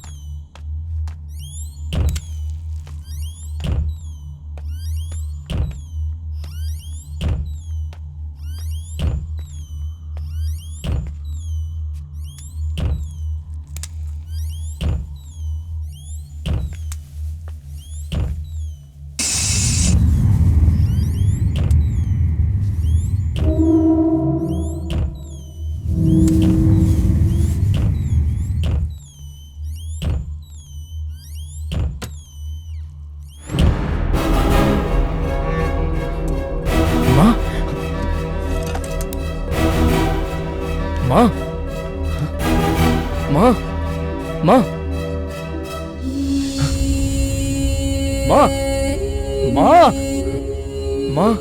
माँ, माँ, माँ, माँ, माँ, माँ।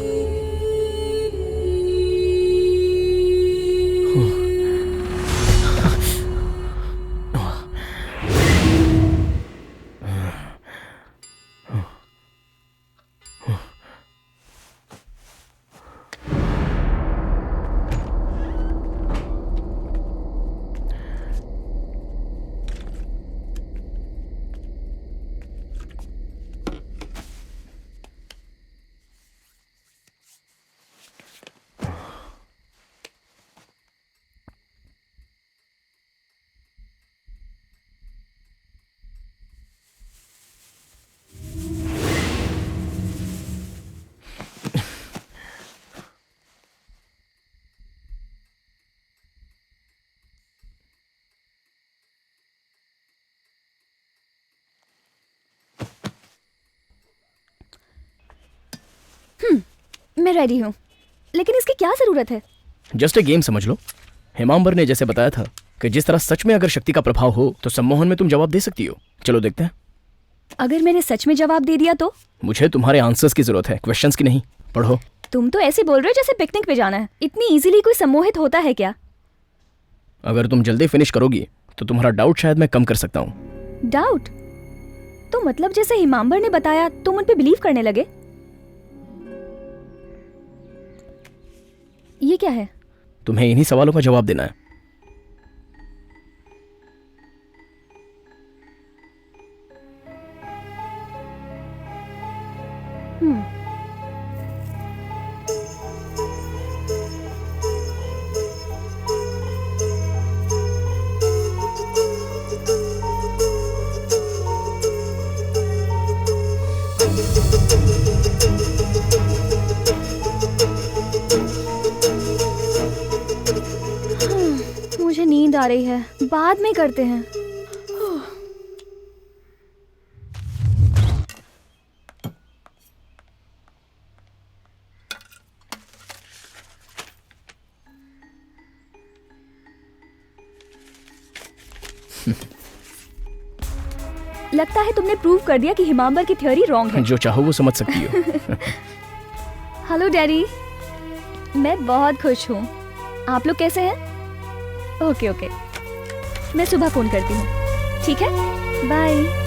मैं रेडी हूँ, लेकिन इसकी क्या जरूरत है?
जस्ट ए गेम समझ लो। हेमांबर ने जैसे बताया था कि जिस तरह सच में अगर शक्ति का प्रभाव हो तो सम्मोहन में तुम जवाब दे सकती हो। चलो देखते हैं।
अगर मैंने सच में जवाब दे दिया तो?
मुझे तुम्हारे आंसर्स की जरूरत है, क्वेश्चंस की नहीं। पढ़ो।
तुम तो ऐसे बोल रहे हो जैसे पिकनिक पे जाना है। इतनी इजीली कोई सम्मोहित होता है क्या?
अगर तुम जल्दी फिनिश करोगी तो तुम्हारा डाउट शायद मैं कम कर सकता हूँ।
डाउट? तो मतलब जैसे हिमांबर ने बताया तुम उन पे बिलीव करने लगे? ये क्या है?
तुम्हें इन्हीं सवालों का जवाब देना है।
मुझे नींद आ रही है, बाद में करते हैं। लगता है तुमने प्रूव कर दिया कि हिमांबर की थ्योरी रॉन्ग है।
जो चाहो वो समझ सकती हो।
हेलो डैडी, मैं बहुत खुश हूँ। आप लोग कैसे हैं? ओके ओके, मैं सुबह फोन करती हूँ। ठीक है, बाय।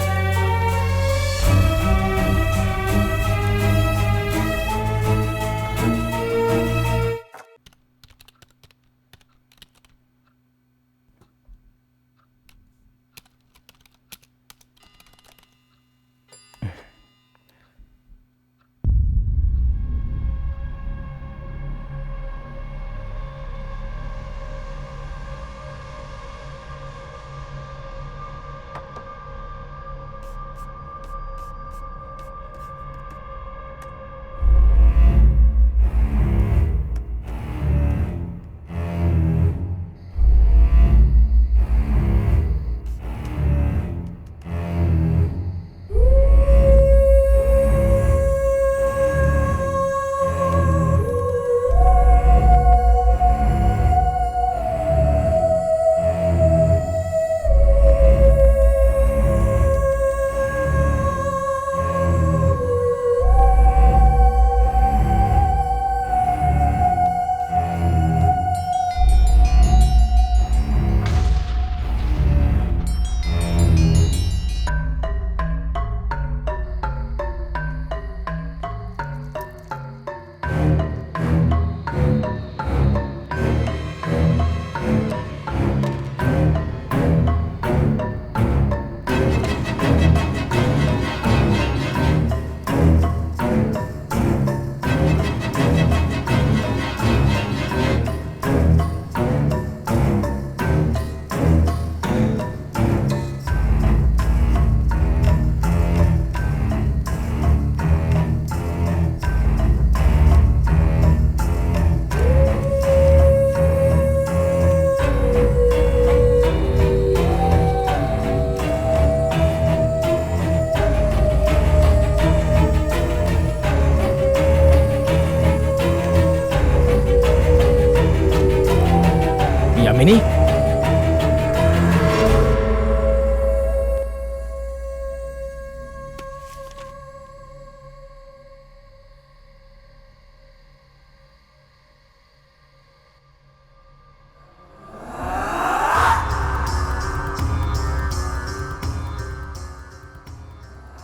यामिनी,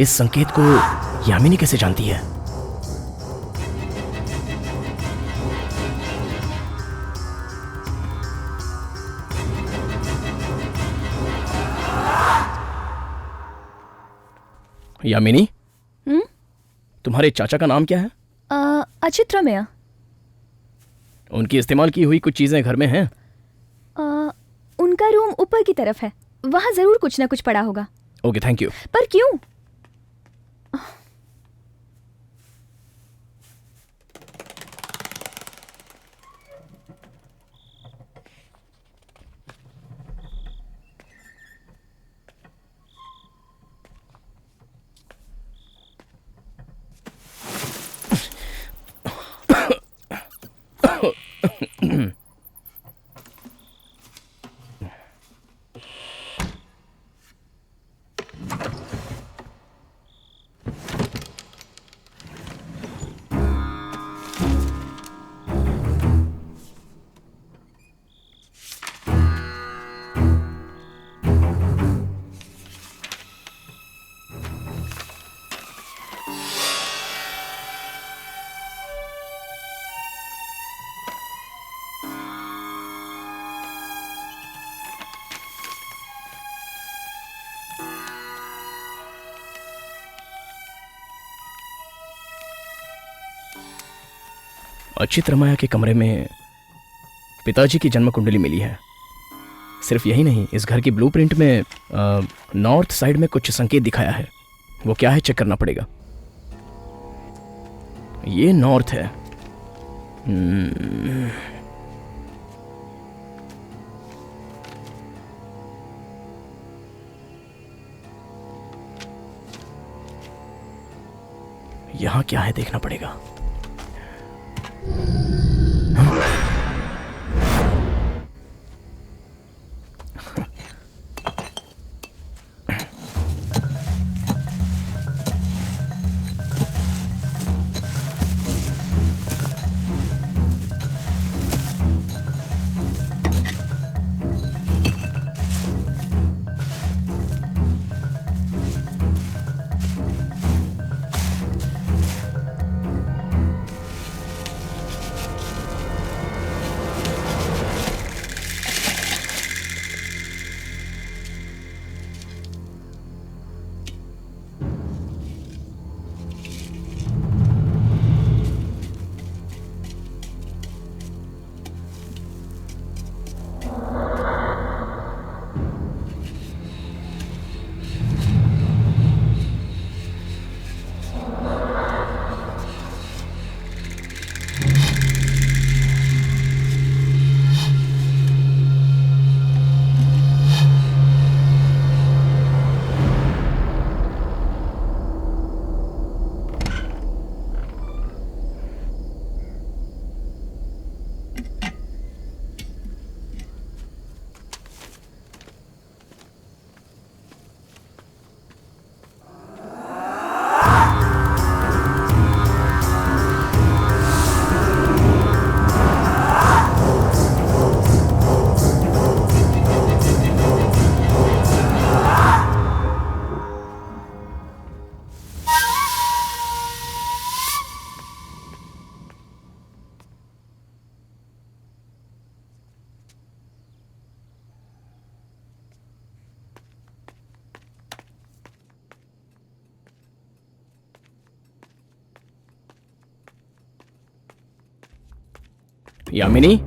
इस संकेत को यामिनी कैसे जानती है? यामिनी, तुम्हारे चाचा का नाम क्या है?
अचित रमैया।
उनकी इस्तेमाल की हुई कुछ चीजें घर में हैं?
उनका रूम ऊपर की तरफ है, वहां जरूर कुछ ना कुछ पड़ा होगा।
Okay, thank you.
पर क्यों?
अचित रमैया के कमरे में पिताजी की जन्म कुंडली मिली है। सिर्फ यही नहीं, इस घर की ब्लूप्रिंट में नॉर्थ साइड में कुछ संकेत दिखाया है। वो क्या है चेक करना पड़ेगा। ये नॉर्थ है। यहां क्या है देखना पड़ेगा। यामिनी,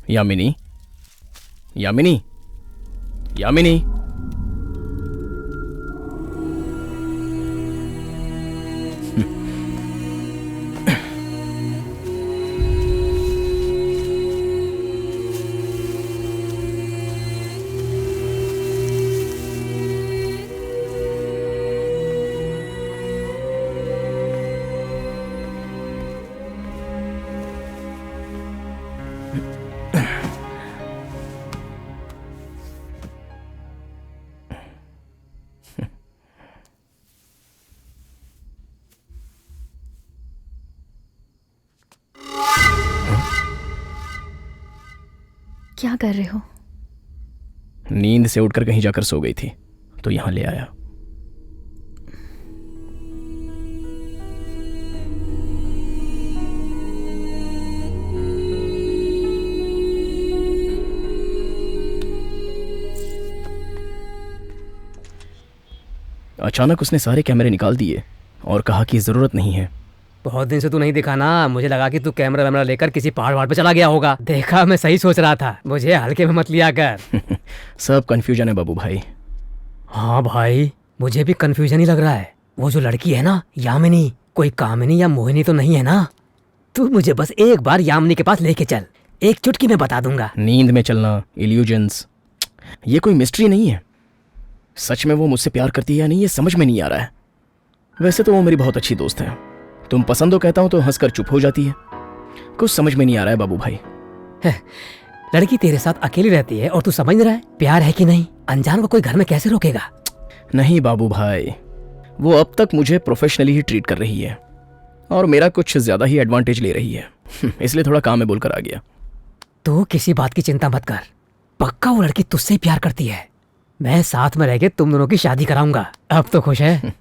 यामिनी, यामिनी, यामिनी।
क्या कर रहे हो?
नींद से उठकर कहीं जाकर सो गई थी तो यहां ले आया। अचानक उसने सारे कैमरे निकाल दिए और कहा कि जरूरत नहीं है।
बहुत दिन से तू नहीं दिखा ना, मुझे लगा कि तू कैमरा वैमरा लेकर किसी पहाड़ पे चला गया होगा। देखा, मैं सही सोच रहा था, मुझे हल्के में मत लिया कर।
सब कंफ्यूजन है बाबू भाई।
हाँ भाई, मुझे भी कंफ्यूजन ही लग रहा है। वो जो लड़की है ना, यामिनी, कोई कामिनी या मोहिनी तो नहीं है ना? तू मुझे बस एक बार यामिनी के पास लेके चल, एक चुटकी में बता दूंगा।
नींद में चलना, इल्यूजन्स, ये कोई मिस्ट्री नहीं है। सच में वो मुझसे प्यार करती है या नहीं, ये समझ में नहीं आ रहा है। वैसे तो वो मेरी बहुत अच्छी दोस्त है। तुम पसंद हो कहता हूं तो हंसकर चुप हो जाती है। कुछ समझ में नहीं आ रहा है बाबू भाई।
लड़की तेरे साथ अकेली रहती है और तू समझ नहीं रहा है प्यार है कि नहीं? अनजान को कोई घर में कैसे रोकेगा?
नहीं बाबू भाई, वो अब तक मुझे प्रोफेशनली ही ट्रीट कर रही है और मेरा कुछ ज्यादा ही एडवांटेज ले रही है। इसलिए थोड़ा काम में बोलकर आ गया।
तू किसी बात की चिंता मत कर, पक्का वो लड़की तुझसे प्यार करती है। मैं साथ में रह के तुम दोनों की शादी कराऊंगा। अब तो खुश है?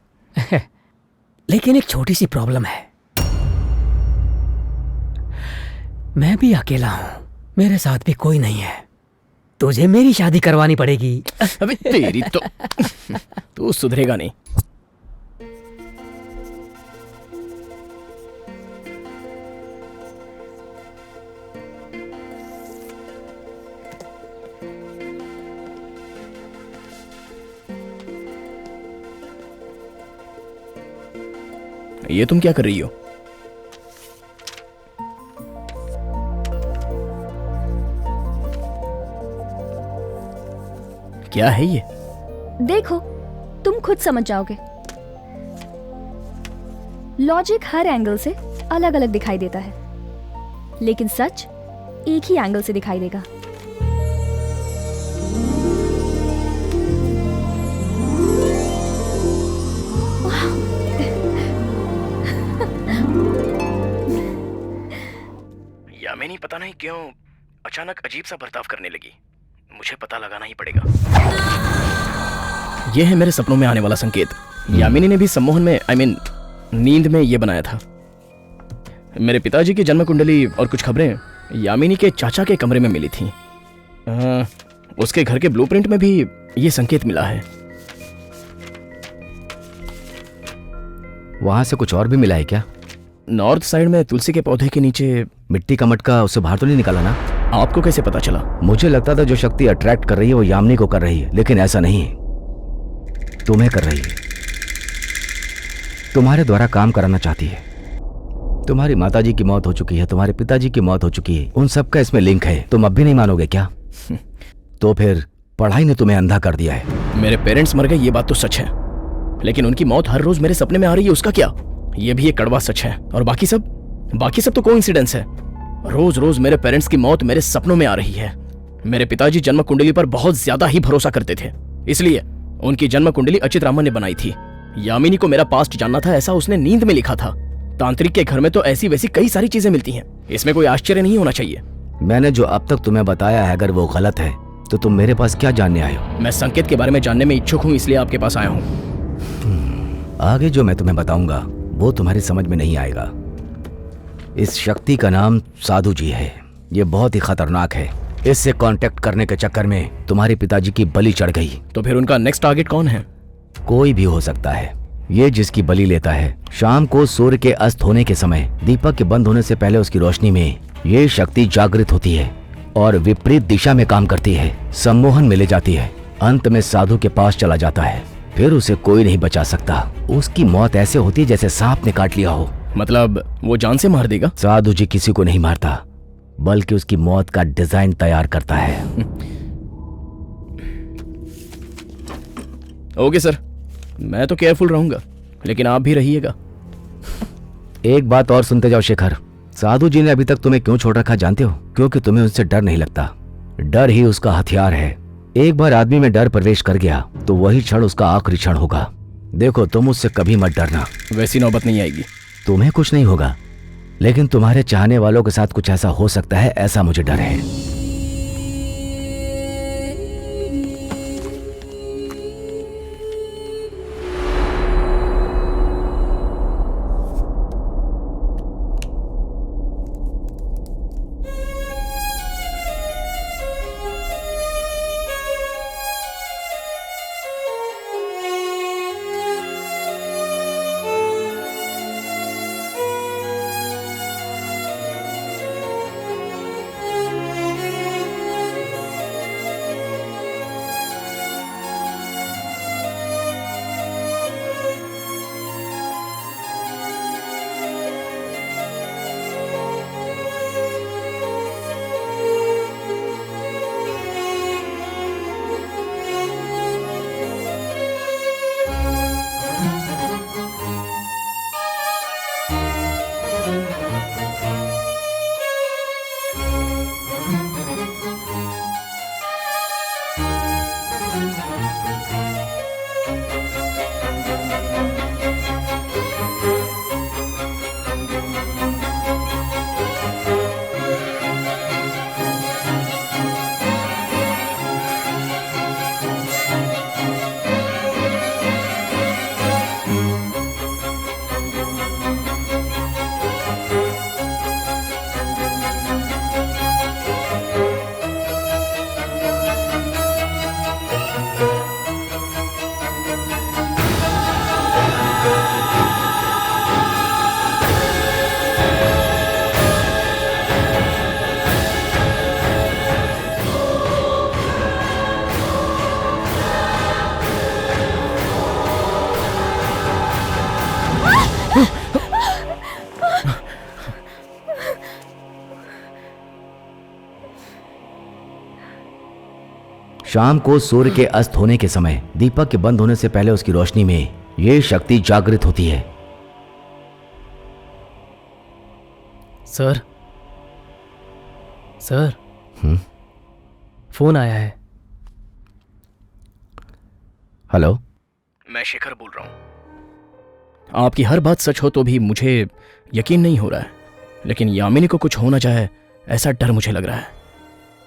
लेकिन एक छोटी सी प्रॉब्लम है, मैं भी अकेला हूं, मेरे साथ भी कोई नहीं है। तुझे मेरी शादी करवानी पड़ेगी।
अबे तेरी तो तू सुधरेगा नहीं। ये तुम क्या कर रही हो? क्या है ये?
देखो, तुम खुद समझ जाओगे। लॉजिक हर एंगल से अलग अलग दिखाई देता है, लेकिन सच एक ही एंगल से दिखाई देगा।
यामिनी पता नहीं क्यों अचानक अजीब सा बर्ताव करने लगी। मुझे पता लगाना ही पड़ेगा। यह है मेरे सपनों में आने वाला संकेत। यामिनी ने भी सम्मोहन में नींद में यह बनाया था। मेरे पिताजी की जन्म कुंडली और कुछ खबरें यामिनी के चाचा के कमरे में मिली थीं। उसके घर के ब्लूप्रिंट में भी यह संकेत मिला है।
वहां से कुछ और भी मिला है क्या?
नॉर्थ साइड में तुलसी के पौधे के नीचे
मिट्टी का मटका उससे बाहर तो नहीं निकाला ना?
आपको कैसे पता चला?
मुझे लगता था जो शक्ति अट्रैक्ट कर रही है वो यामिनी को कर रही है, लेकिन ऐसा नहीं है, तुम्हें कर रही है। तुम्हारे द्वारा काम कराना चाहती है। तुम्हारी माताजी की मौत हो चुकी है, तुम्हारे पिताजी की मौत हो चुकी है, उन सब का इसमें लिंक है। तुम अब भी नहीं मानोगे क्या? तो फिर पढ़ाई ने तुम्हें अंधा कर दिया है।
मेरे पेरेंट्स मर गए, ये बात तो सच है, लेकिन उनकी मौत हर रोज मेरे सपने में आ रही है, उसका क्या? ये भी एक कड़वा सच है। और बाकी सब तो कोइंसिडेंस है। रोज रोज मेरे पेरेंट्स की मौत मेरे सपनों में आ रही है। मेरे पिताजी जन्म कुंडली पर बहुत ज्यादा ही भरोसा करते थे, इसलिए उनकी जन्म कुंडली अचित रामन ने बनाई थी। यामिनी को मेरा पास्ट जानना था, ऐसा उसने नींद में लिखा था। तांत्रिक के घर में तो ऐसी वैसी कई सारी चीजें मिलती हैं, इसमें कोई आश्चर्य नहीं होना चाहिए।
मैंने जो अब तक तुम्हें बताया है, अगर वो गलत है तो तुम मेरे पास क्या जानने आए हो?
मैं संकेत के बारे में जानने में इच्छुक हूँ, इसलिए आपके पास आया हूँ।
आगे जो मैं तुम्हें बताऊंगा वो तुम्हारी समझ में नहीं आएगा। इस शक्ति का नाम साधु जी है। ये बहुत ही खतरनाक है। इससे कांटेक्ट करने के चक्कर में तुम्हारे पिताजी की बलि चढ़ गई।
तो फिर उनका नेक्स्ट टारगेट कौन है?
कोई भी हो सकता है। ये जिसकी बलि लेता है, शाम को सूर्य के अस्त होने के समय दीपक के बंद होने से पहले उसकी रोशनी में ये शक्ति जागृत होती है और विपरीत दिशा में काम करती है। सम्मोहन में ले जाती है, अंत में साधु के पास चला जाता है, फिर उसे कोई नहीं बचा सकता। उसकी मौत ऐसे होती है जैसे सांप ने काट लिया हो।
मतलब वो जान से मार देगा?
साधु जी किसी को नहीं मारता, बल्कि उसकी मौत का डिजाइन तैयार करता है।
ओके सर, मैं तो केयरफुल रहूंगा, लेकिन आप भी रहिएगा।
एक बात और सुनते जाओ शेखर, साधु जी ने अभी तक तुम्हें क्यों छोड़ रखा जानते हो? क्योंकि तुम्हें उनसे डर नहीं लगता। डर ही उसका हथियार है। एक बार आदमी में डर प्रवेश कर गया तो वही क्षण उसका आखिरी क्षण होगा। देखो, तुम उससे कभी मत डरना।
वैसी नौबत नहीं आएगी।
तुम्हें कुछ नहीं होगा, लेकिन तुम्हारे चाहने वालों के साथ कुछ ऐसा हो सकता है, ऐसा मुझे डर है। शाम को सूर्य के अस्त होने के समय दीपक के बंद होने से पहले उसकी रोशनी में ये शक्ति जागृत होती है।
सर, सर, फोन आया है।
हेलो,
मैं शेखर बोल रहा हूं। आपकी हर बात सच हो तो भी मुझे यकीन नहीं हो रहा है, लेकिन यामिनी को कुछ होना चाहे ऐसा डर मुझे लग रहा है।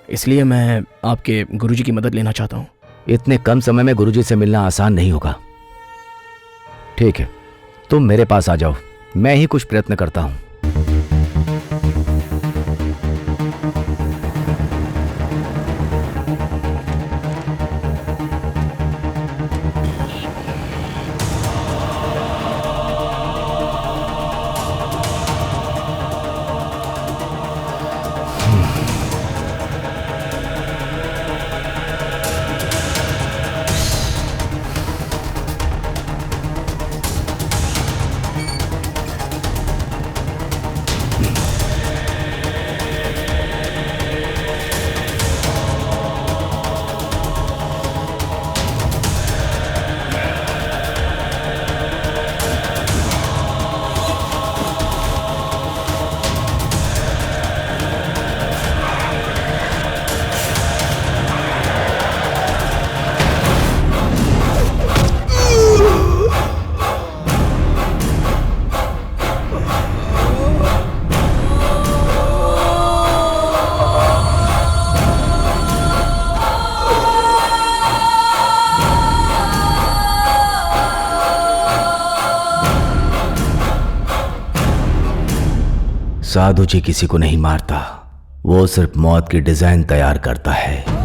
इसलिए मैं आपके गुरुजी की मदद लेना चाहता हूं।
इतने कम समय में गुरुजी से मिलना आसान नहीं होगा। ठीक है, तुम मेरे पास आ जाओ, मैं ही कुछ प्रयत्न करता हूं। साधु जी किसी को नहीं मारता, वो सिर्फ मौत की डिजाइन तैयार करता है।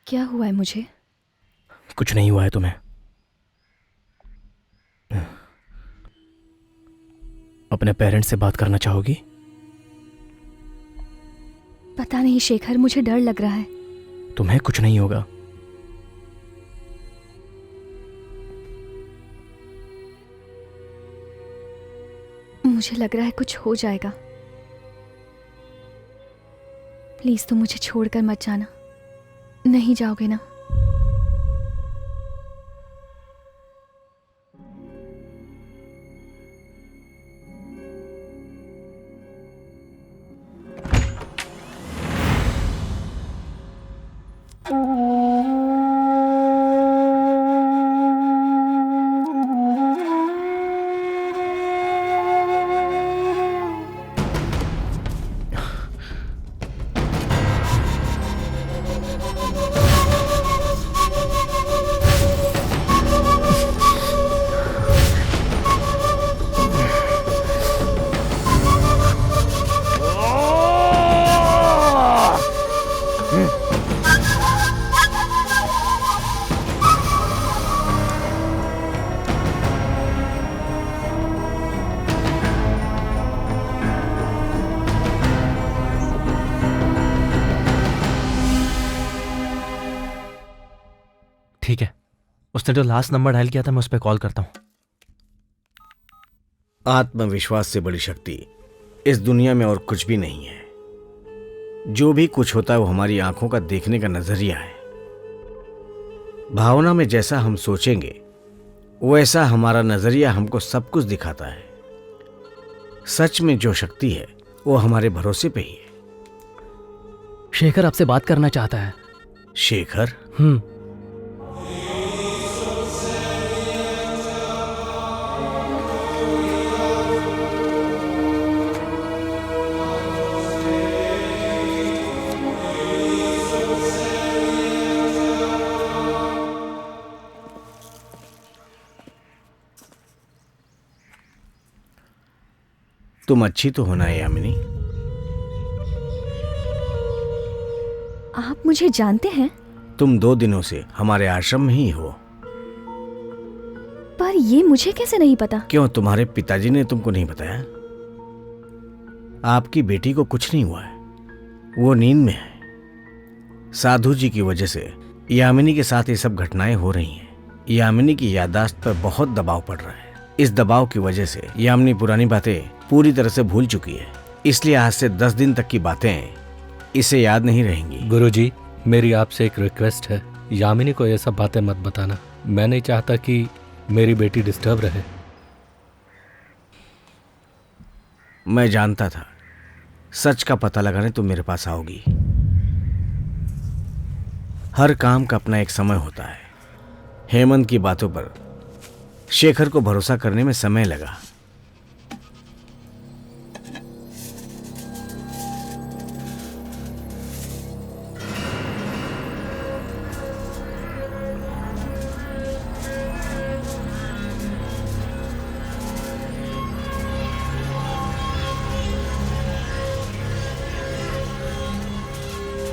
क्या हुआ है मुझे?
कुछ नहीं हुआ है तुम्हें। अपने पेरेंट्स से बात करना चाहोगी?
पता नहीं शेखर, मुझे डर लग रहा है।
तुम्हें कुछ नहीं होगा।
मुझे लग रहा है कुछ हो जाएगा। प्लीज तुम मुझे छोड़कर मत जाना। नहीं जाओगे ना?
ठीक है, उसने जो लास्ट नंबर डायल किया था मैं उस पर कॉल करता हूँ।
आत्मविश्वास से बड़ी शक्ति इस दुनिया में और कुछ भी नहीं है। जो भी कुछ होता है वो हमारी आंखों का देखने का नजरिया है। भावना में जैसा हम सोचेंगे वैसा हमारा नजरिया हमको सब कुछ दिखाता है। सच में जो शक्ति है वो हमारे भरोसे पे ही है।
शेखर आपसे बात करना चाहता है।
शेखर? तुम अच्छी तो होना है यामिनी।
आप मुझे जानते हैं?
तुम 2 दिनों से हमारे आश्रम में ही हो।
पर ये मुझे कैसे नहीं पता?
क्यों, तुम्हारे पिताजी ने तुमको नहीं बताया? आपकी बेटी को कुछ नहीं हुआ है, वो नींद में है। साधु जी की वजह से यामिनी के साथ ये सब घटनाएं हो रही हैं। यामिनी की याददाश्त पर बहुत दबाव पड़ रहा है। इस दबाव की वजह से यामिनी पुरानी बातें पूरी तरह से भूल चुकी है, इसलिए आज से 10 दिन तक की बातें इसे याद नहीं रहेंगी।
गुरुजी, मेरी आपसे एक रिक्वेस्ट है, यामिनी को ये सब बातें मत बताना। मैं नहीं चाहता कि मेरी बेटी डिस्टर्ब रहे।
मैं जानता था सच का पता लगाने तुम मेरे पास आओगी। हर काम का अपना एक समय होता है। हेमंत की बातों पर शेखर को भरोसा करने में समय लगा।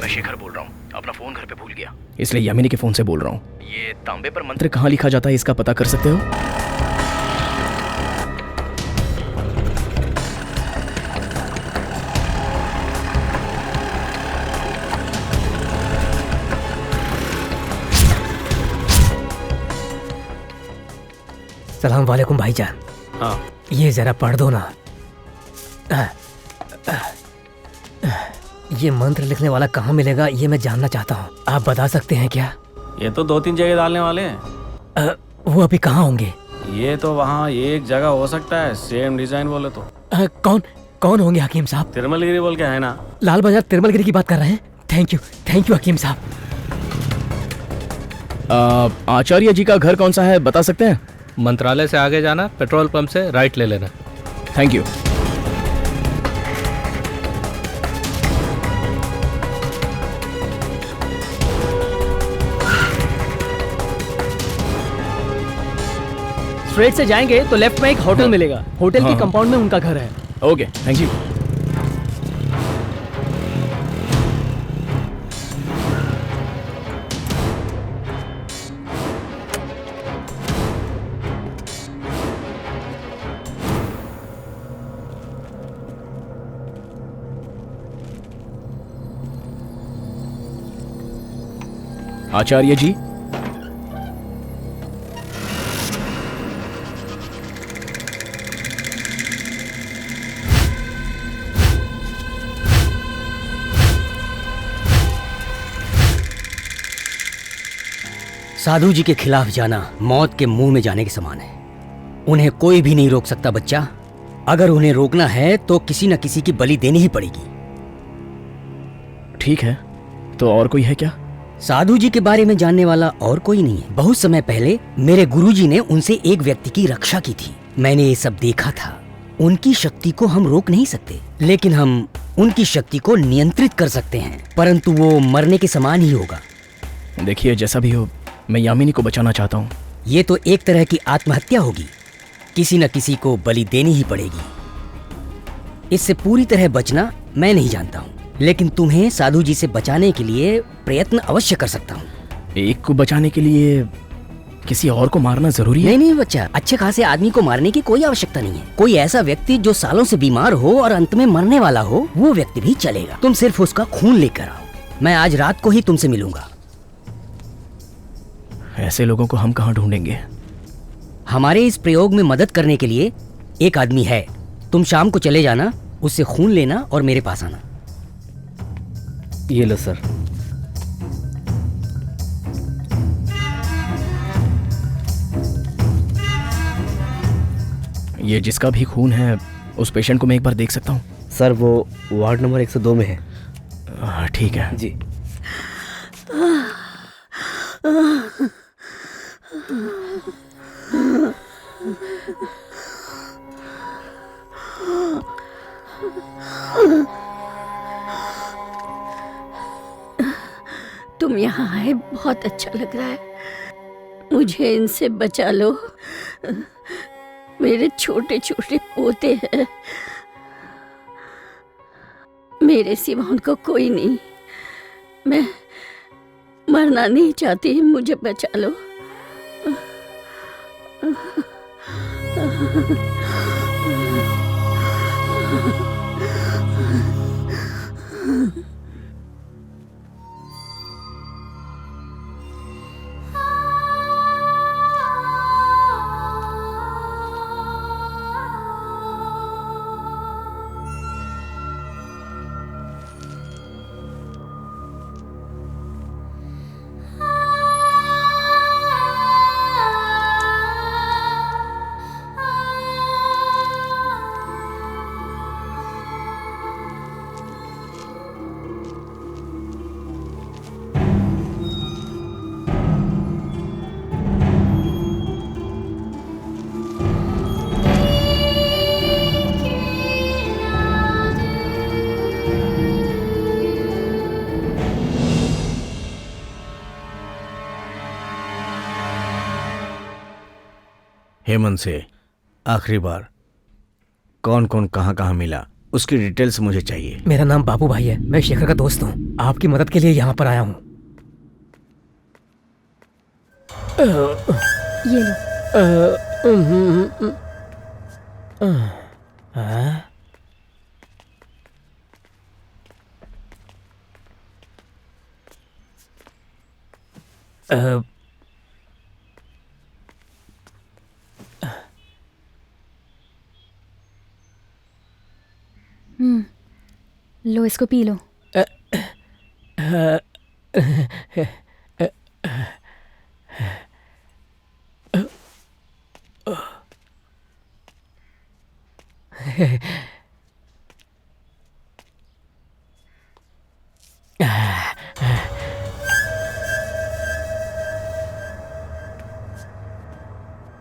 मैं शेखर बोल रहा हूँ, अपना फोन घर पे भूल गया, इसलिए यामिनी के फोन से बोल रहा हूँ। ये तांबे पर मंत्र कहाँ लिखा जाता है इसका पता कर सकते हो?
सलाम वालेकुम भाईजान।
हाँ
ये जरा पढ़ दो ना। ये मंत्र लिखने वाला कहाँ मिलेगा ये मैं जानना चाहता हूँ, आप बता सकते हैं क्या?
ये तो 2-3 जगह डालने वाले हैं।
वो अभी कहाँ होंगे?
ये तो वहाँ एक जगह हो सकता है, सेम डिजाइन बोले तो।
कौन कौन होंगे हकीम साहब?
तिरुमलगिरी बोल के है ना।
लाल बाजार तिरुमलगिरी की बात कर रहे हैं? थैंक यू हकीम साहब।
आचार्य जी का घर कौन सा है बता सकते हैं?
मंत्रालय से आगे जाना, पेट्रोल पंप से राइट ले लेना।
Thank you.
स्ट्रेट से जाएंगे तो लेफ्ट में एक होटल मिलेगा। होटल के कंपाउंड में उनका घर है।
Okay, thank you. Acharya ji,
साधु जी के खिलाफ जाना मौत के मुंह में जाने के समान है। उन्हें कोई भी नहीं रोक सकता बच्चा। अगर उन्हें रोकना है तो किसी न किसी की बलि देनी ही पड़ेगी।
ठीक है, तो और कोई है क्या?
साधु जी के बारे में जानने वाला और कोई नहीं है। बहुत समय पहले मेरे गुरुजी ने उनसे एक व्यक्ति की रक्षा की थी। मैंने ये सब देखा था। उनकी शक्ति को हम रोक नहीं सकते, लेकिन हम उनकी शक्ति को नियंत्रित कर सकते हैं, परंतु वो मरने के समान ही होगा।
देखिए, जैसा भी हो, मैं यामिनी को बचाना चाहता हूँ।
ये तो एक तरह की आत्महत्या होगी। किसी न किसी को बलि देनी ही पड़ेगी। इससे पूरी तरह बचना मैं नहीं जानता हूँ, लेकिन तुम्हें साधु जी से बचाने के लिए प्रयत्न अवश्य कर सकता हूँ।
एक को बचाने के लिए किसी और को मारना जरूरी है?
नहीं बच्चा, अच्छे खासे आदमी को मारने की कोई आवश्यकता नहीं है। कोई ऐसा व्यक्ति जो सालों से बीमार हो और अंत में मरने वाला हो, वो व्यक्ति भी चलेगा। तुम सिर्फ उसका खून लेकर आओ। मैं आज रात को ही तुमसे मिलूंगा।
ऐसे लोगों को हम कहाँ ढूंढेंगे?
हमारे इस प्रयोग में मदद करने के लिए एक आदमी है। तुम शाम को चले जाना, उससे खून लेना और मेरे पास आना।
ये लो सर।
ये जिसका भी खून है, उस पेशेंट को मैं एक बार देख सकता हूँ?
सर वो वार्ड नंबर 102 में है।
ठीक है
जी।
तुम यहाँ आए, बहुत अच्छा लग रहा है। मुझे इनसे बचा लो। मेरे छोटे छोटे पोते हैं, मेरे सिवा उनको कोई नहीं। मैं मरना नहीं चाहती, मुझे बचा लो।
हेमंत से आखिरी बार कौन कौन कहाँ कहाँ मिला उसकी डिटेल्स मुझे चाहिए।
मेरा नाम बाबू भाई है, मैं शेखर का दोस्त हूँ। आपकी मदद के लिए यहाँ पर आया हूँ।
ये लो। लो इसको पी लो।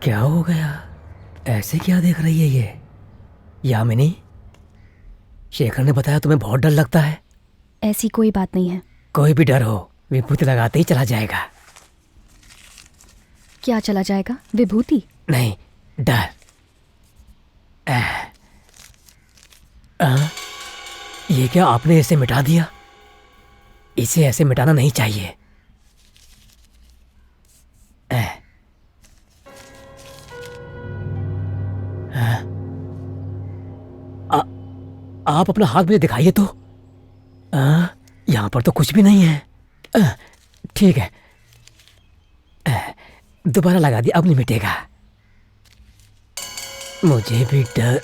क्या हो गया? ऐसे क्या देख रही है ये? यामिनी, शेखर ने बताया तुम्हें बहुत डर लगता है।
ऐसी कोई बात नहीं है। कोई
भी डर हो विभूति लगाते ही चला जाएगा।
क्या चला जाएगा? विभूति
नहीं, डर। ये क्या आपने इसे मिटा दिया? इसे ऐसे मिटाना नहीं चाहिए। आप अपना हाथ मुझे दिखाइए तो। यहाँ पर तो कुछ भी नहीं है। ठीक है, दोबारा लगा दिया, अब नहीं मिटेगा। मुझे भी डर।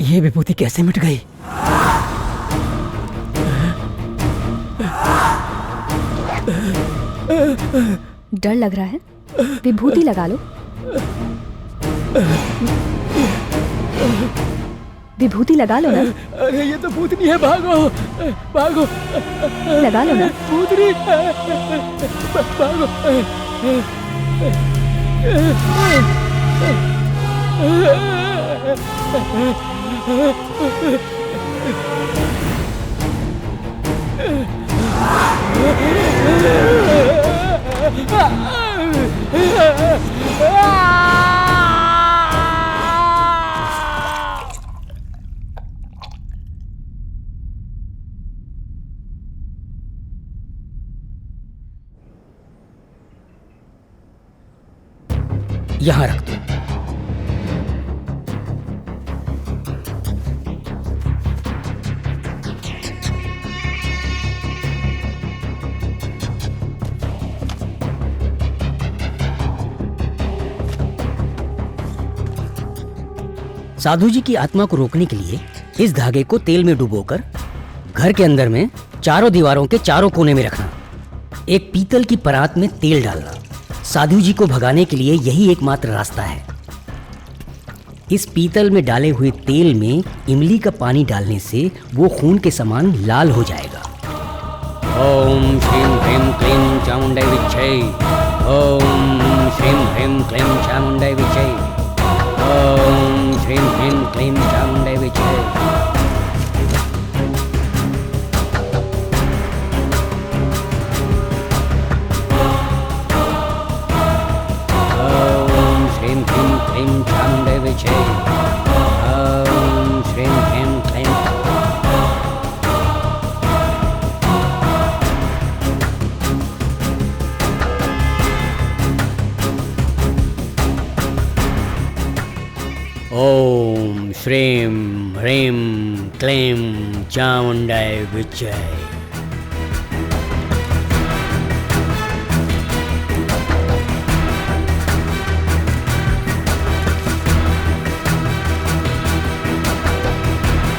ये विभूति कैसे मिट गई?
डर लग रहा है? विभूति लगा लो। विभूति लगा लो ना।
अरे ये तो भूतनी है, भागो भागो।
लगा लो ना।
भूतनी, भागो। यहाँ रख दो। साधु जी की आत्मा को रोकने के लिए इस धागे को तेल में डुबोकर घर के अंदर में चारों दीवारों के चारों कोने में रखना। एक पीतल की परात में तेल डालना। साधु जी को भगाने के लिए यही एकमात्र रास्ता है। इस पीतल में डाले हुए तेल में इमली का पानी डालने से वो खून के समान लाल हो जाएगा। ओम श्रीम ह्रीम क्लीम चामुंडाय विच्छय। ओम श्रीम ह्रीम क्लीम चामुंडाय विच्छय। ओम श्रीम ह्रीम क्लीम चामुंडाय विच्छय। Klim Chamunday Vichay. Om Shrim Klim Klim. Om Shrim Hrim Klim Chamunday Vichay.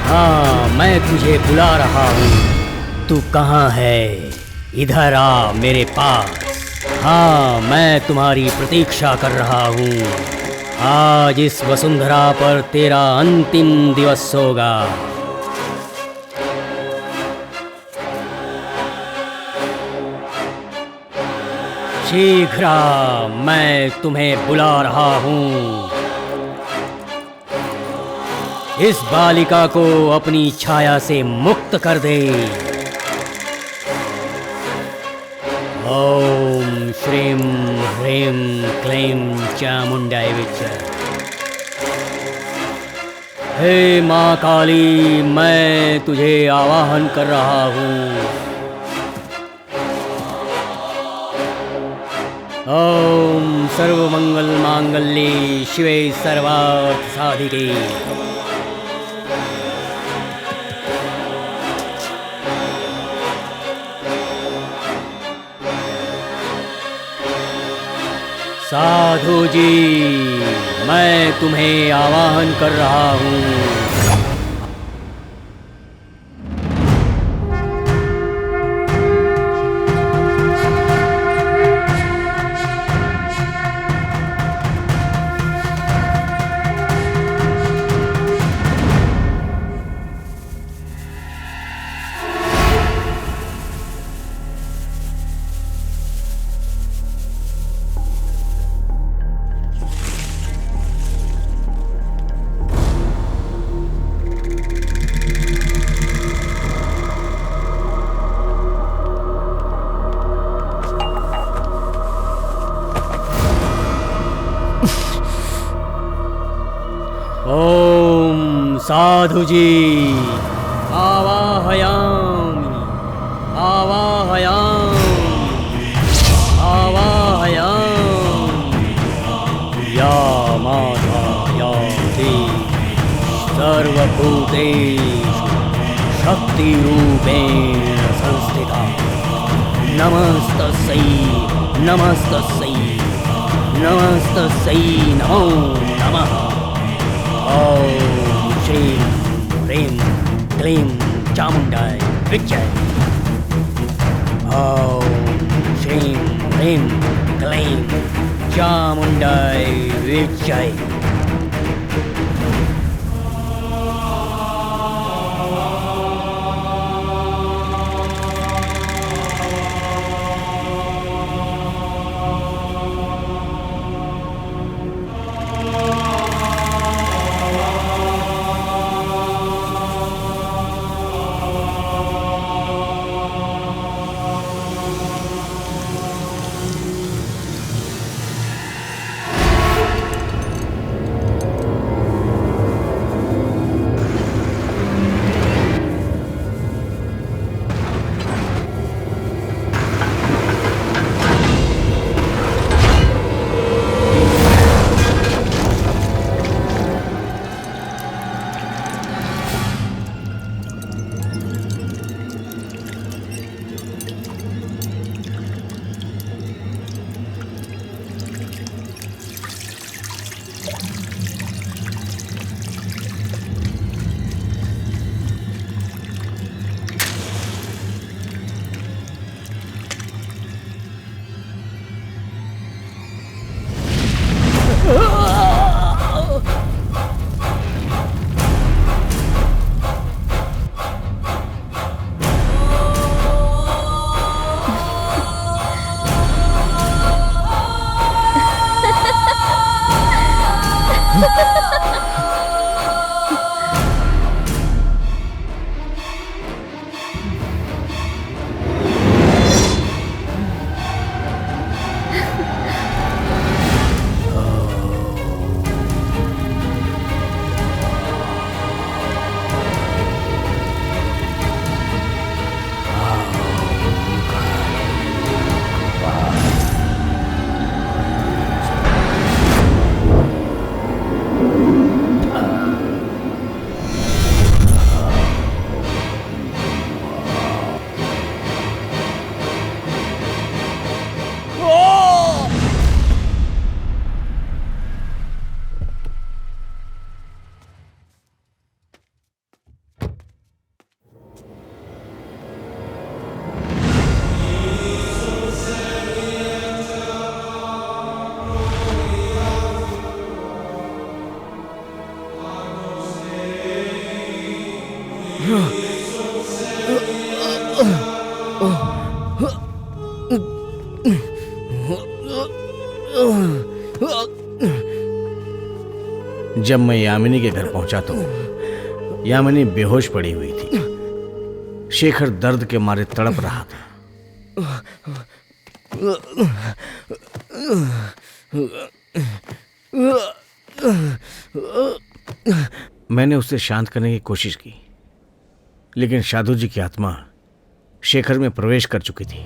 हाँ, मैं तुझे बुला रहा हूँ। तू कहाँ है? इधर आ मेरे पास। हाँ, मैं तुम्हारी प्रतीक्षा कर रहा हूँ। आज इस वसुंधरा पर तेरा अंतिम दिवस होगा। शीघ्र आ, मैं तुम्हें बुला रहा हूँ। इस बालिका को अपनी छाया से मुक्त कर दे। ओम श्रीं ह्रीं क्लीं चामुंडाय विच्च। हे माँ काली, मैं तुझे आवाहन कर रहा हूँ। ओम सर्वमंगल मांगल्ये शिवे सर्वार्थ साधिके। साधु जी, मैं तुम्हें आवाहन कर रहा हूँ। ओम साधु जी, आवाहयामि आवाहयामि आवाहयामि। या माता या देवी सर्वभूतेषु शक्तिरूपेण संस्थिता। नमस्तस्यै नमस्तस्यै नमस्तस्यै नमो नमः। ओम श्रीं ह्रीं क्लीं चामुंडाय विच्चे। ओम श्रीं ह्रीं क्लीं चामुंडाय विच्चे।
जब मैं यामिनी के घर पहुंचा तो यामिनी बेहोश पड़ी हुई थी। शेखर दर्द के मारे तड़प रहा था। मैंने उसे शांत करने की कोशिश की, लेकिन साधु जी की आत्मा शेखर में प्रवेश कर चुकी थी।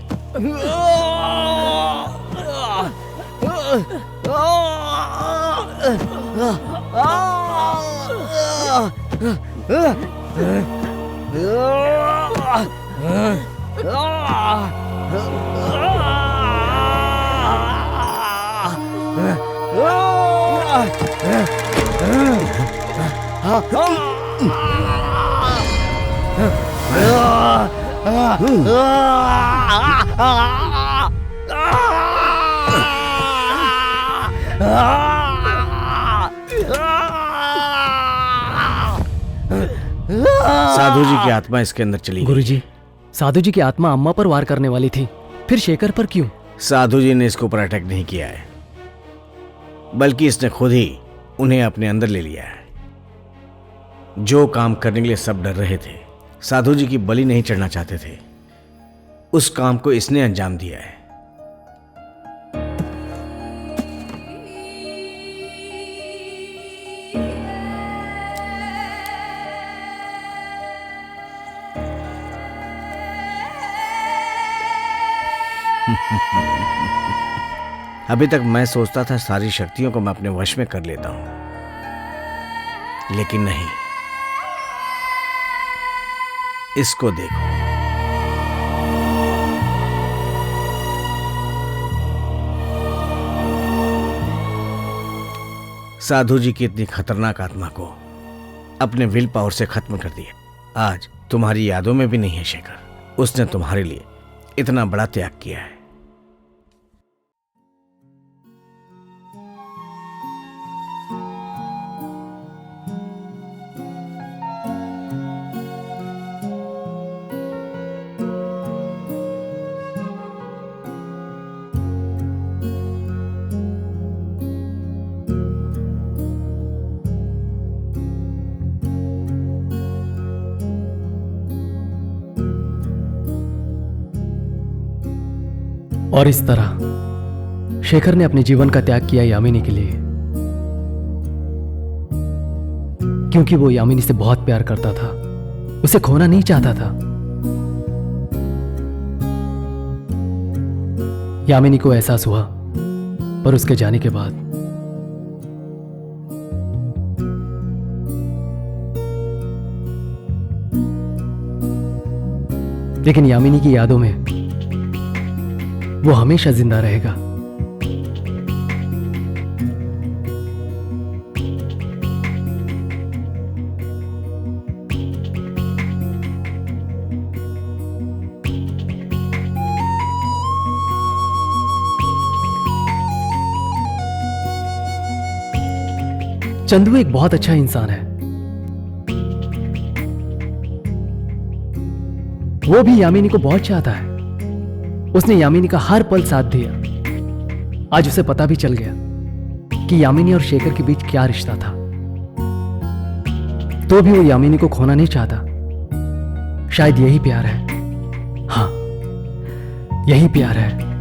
साधु जी की आत्मा इसके अंदर चली गई।
गुरुजी, साधु जी की आत्मा अम्मा पर वार करने वाली थी, फिर शेखर पर क्यों?
साधु जी ने इसके ऊपर अटैक नहीं किया है, बल्कि इसने खुद ही उन्हें अपने अंदर ले लिया है। जो काम करने के लिए सब डर रहे थे, साधु जी की बलि नहीं चढ़ना चाहते थे, उस काम को इसने अंजाम दिया है। अभी तक मैं सोचता था सारी शक्तियों को मैं अपने वश में कर लेता हूं, लेकिन नहीं। इसको देखो, साधु जी की इतनी खतरनाक आत्मा को अपने विल पावर से खत्म कर दिया। आज तुम्हारी यादों में भी नहीं है शेखर। उसने तुम्हारे लिए इतना बड़ा त्याग किया है।
और इस तरह शेखर ने अपने जीवन का त्याग किया यामिनी के लिए, क्योंकि वो यामिनी से बहुत प्यार करता था, उसे खोना नहीं चाहता था। यामिनी को एहसास हुआ, पर उसके जाने के बाद लेकिन यामिनी की यादों में वो हमेशा जिंदा रहेगा। चंदू एक बहुत अच्छा इंसान है। वो भी यामिनी को बहुत चाहता है। उसने यामिनी का हर पल साथ दिया। आज उसे पता भी चल गया कि यामिनी और शेखर के बीच क्या रिश्ता था, तो भी वो यामिनी को खोना नहीं चाहता। शायद यही प्यार है। हाँ, यही प्यार है।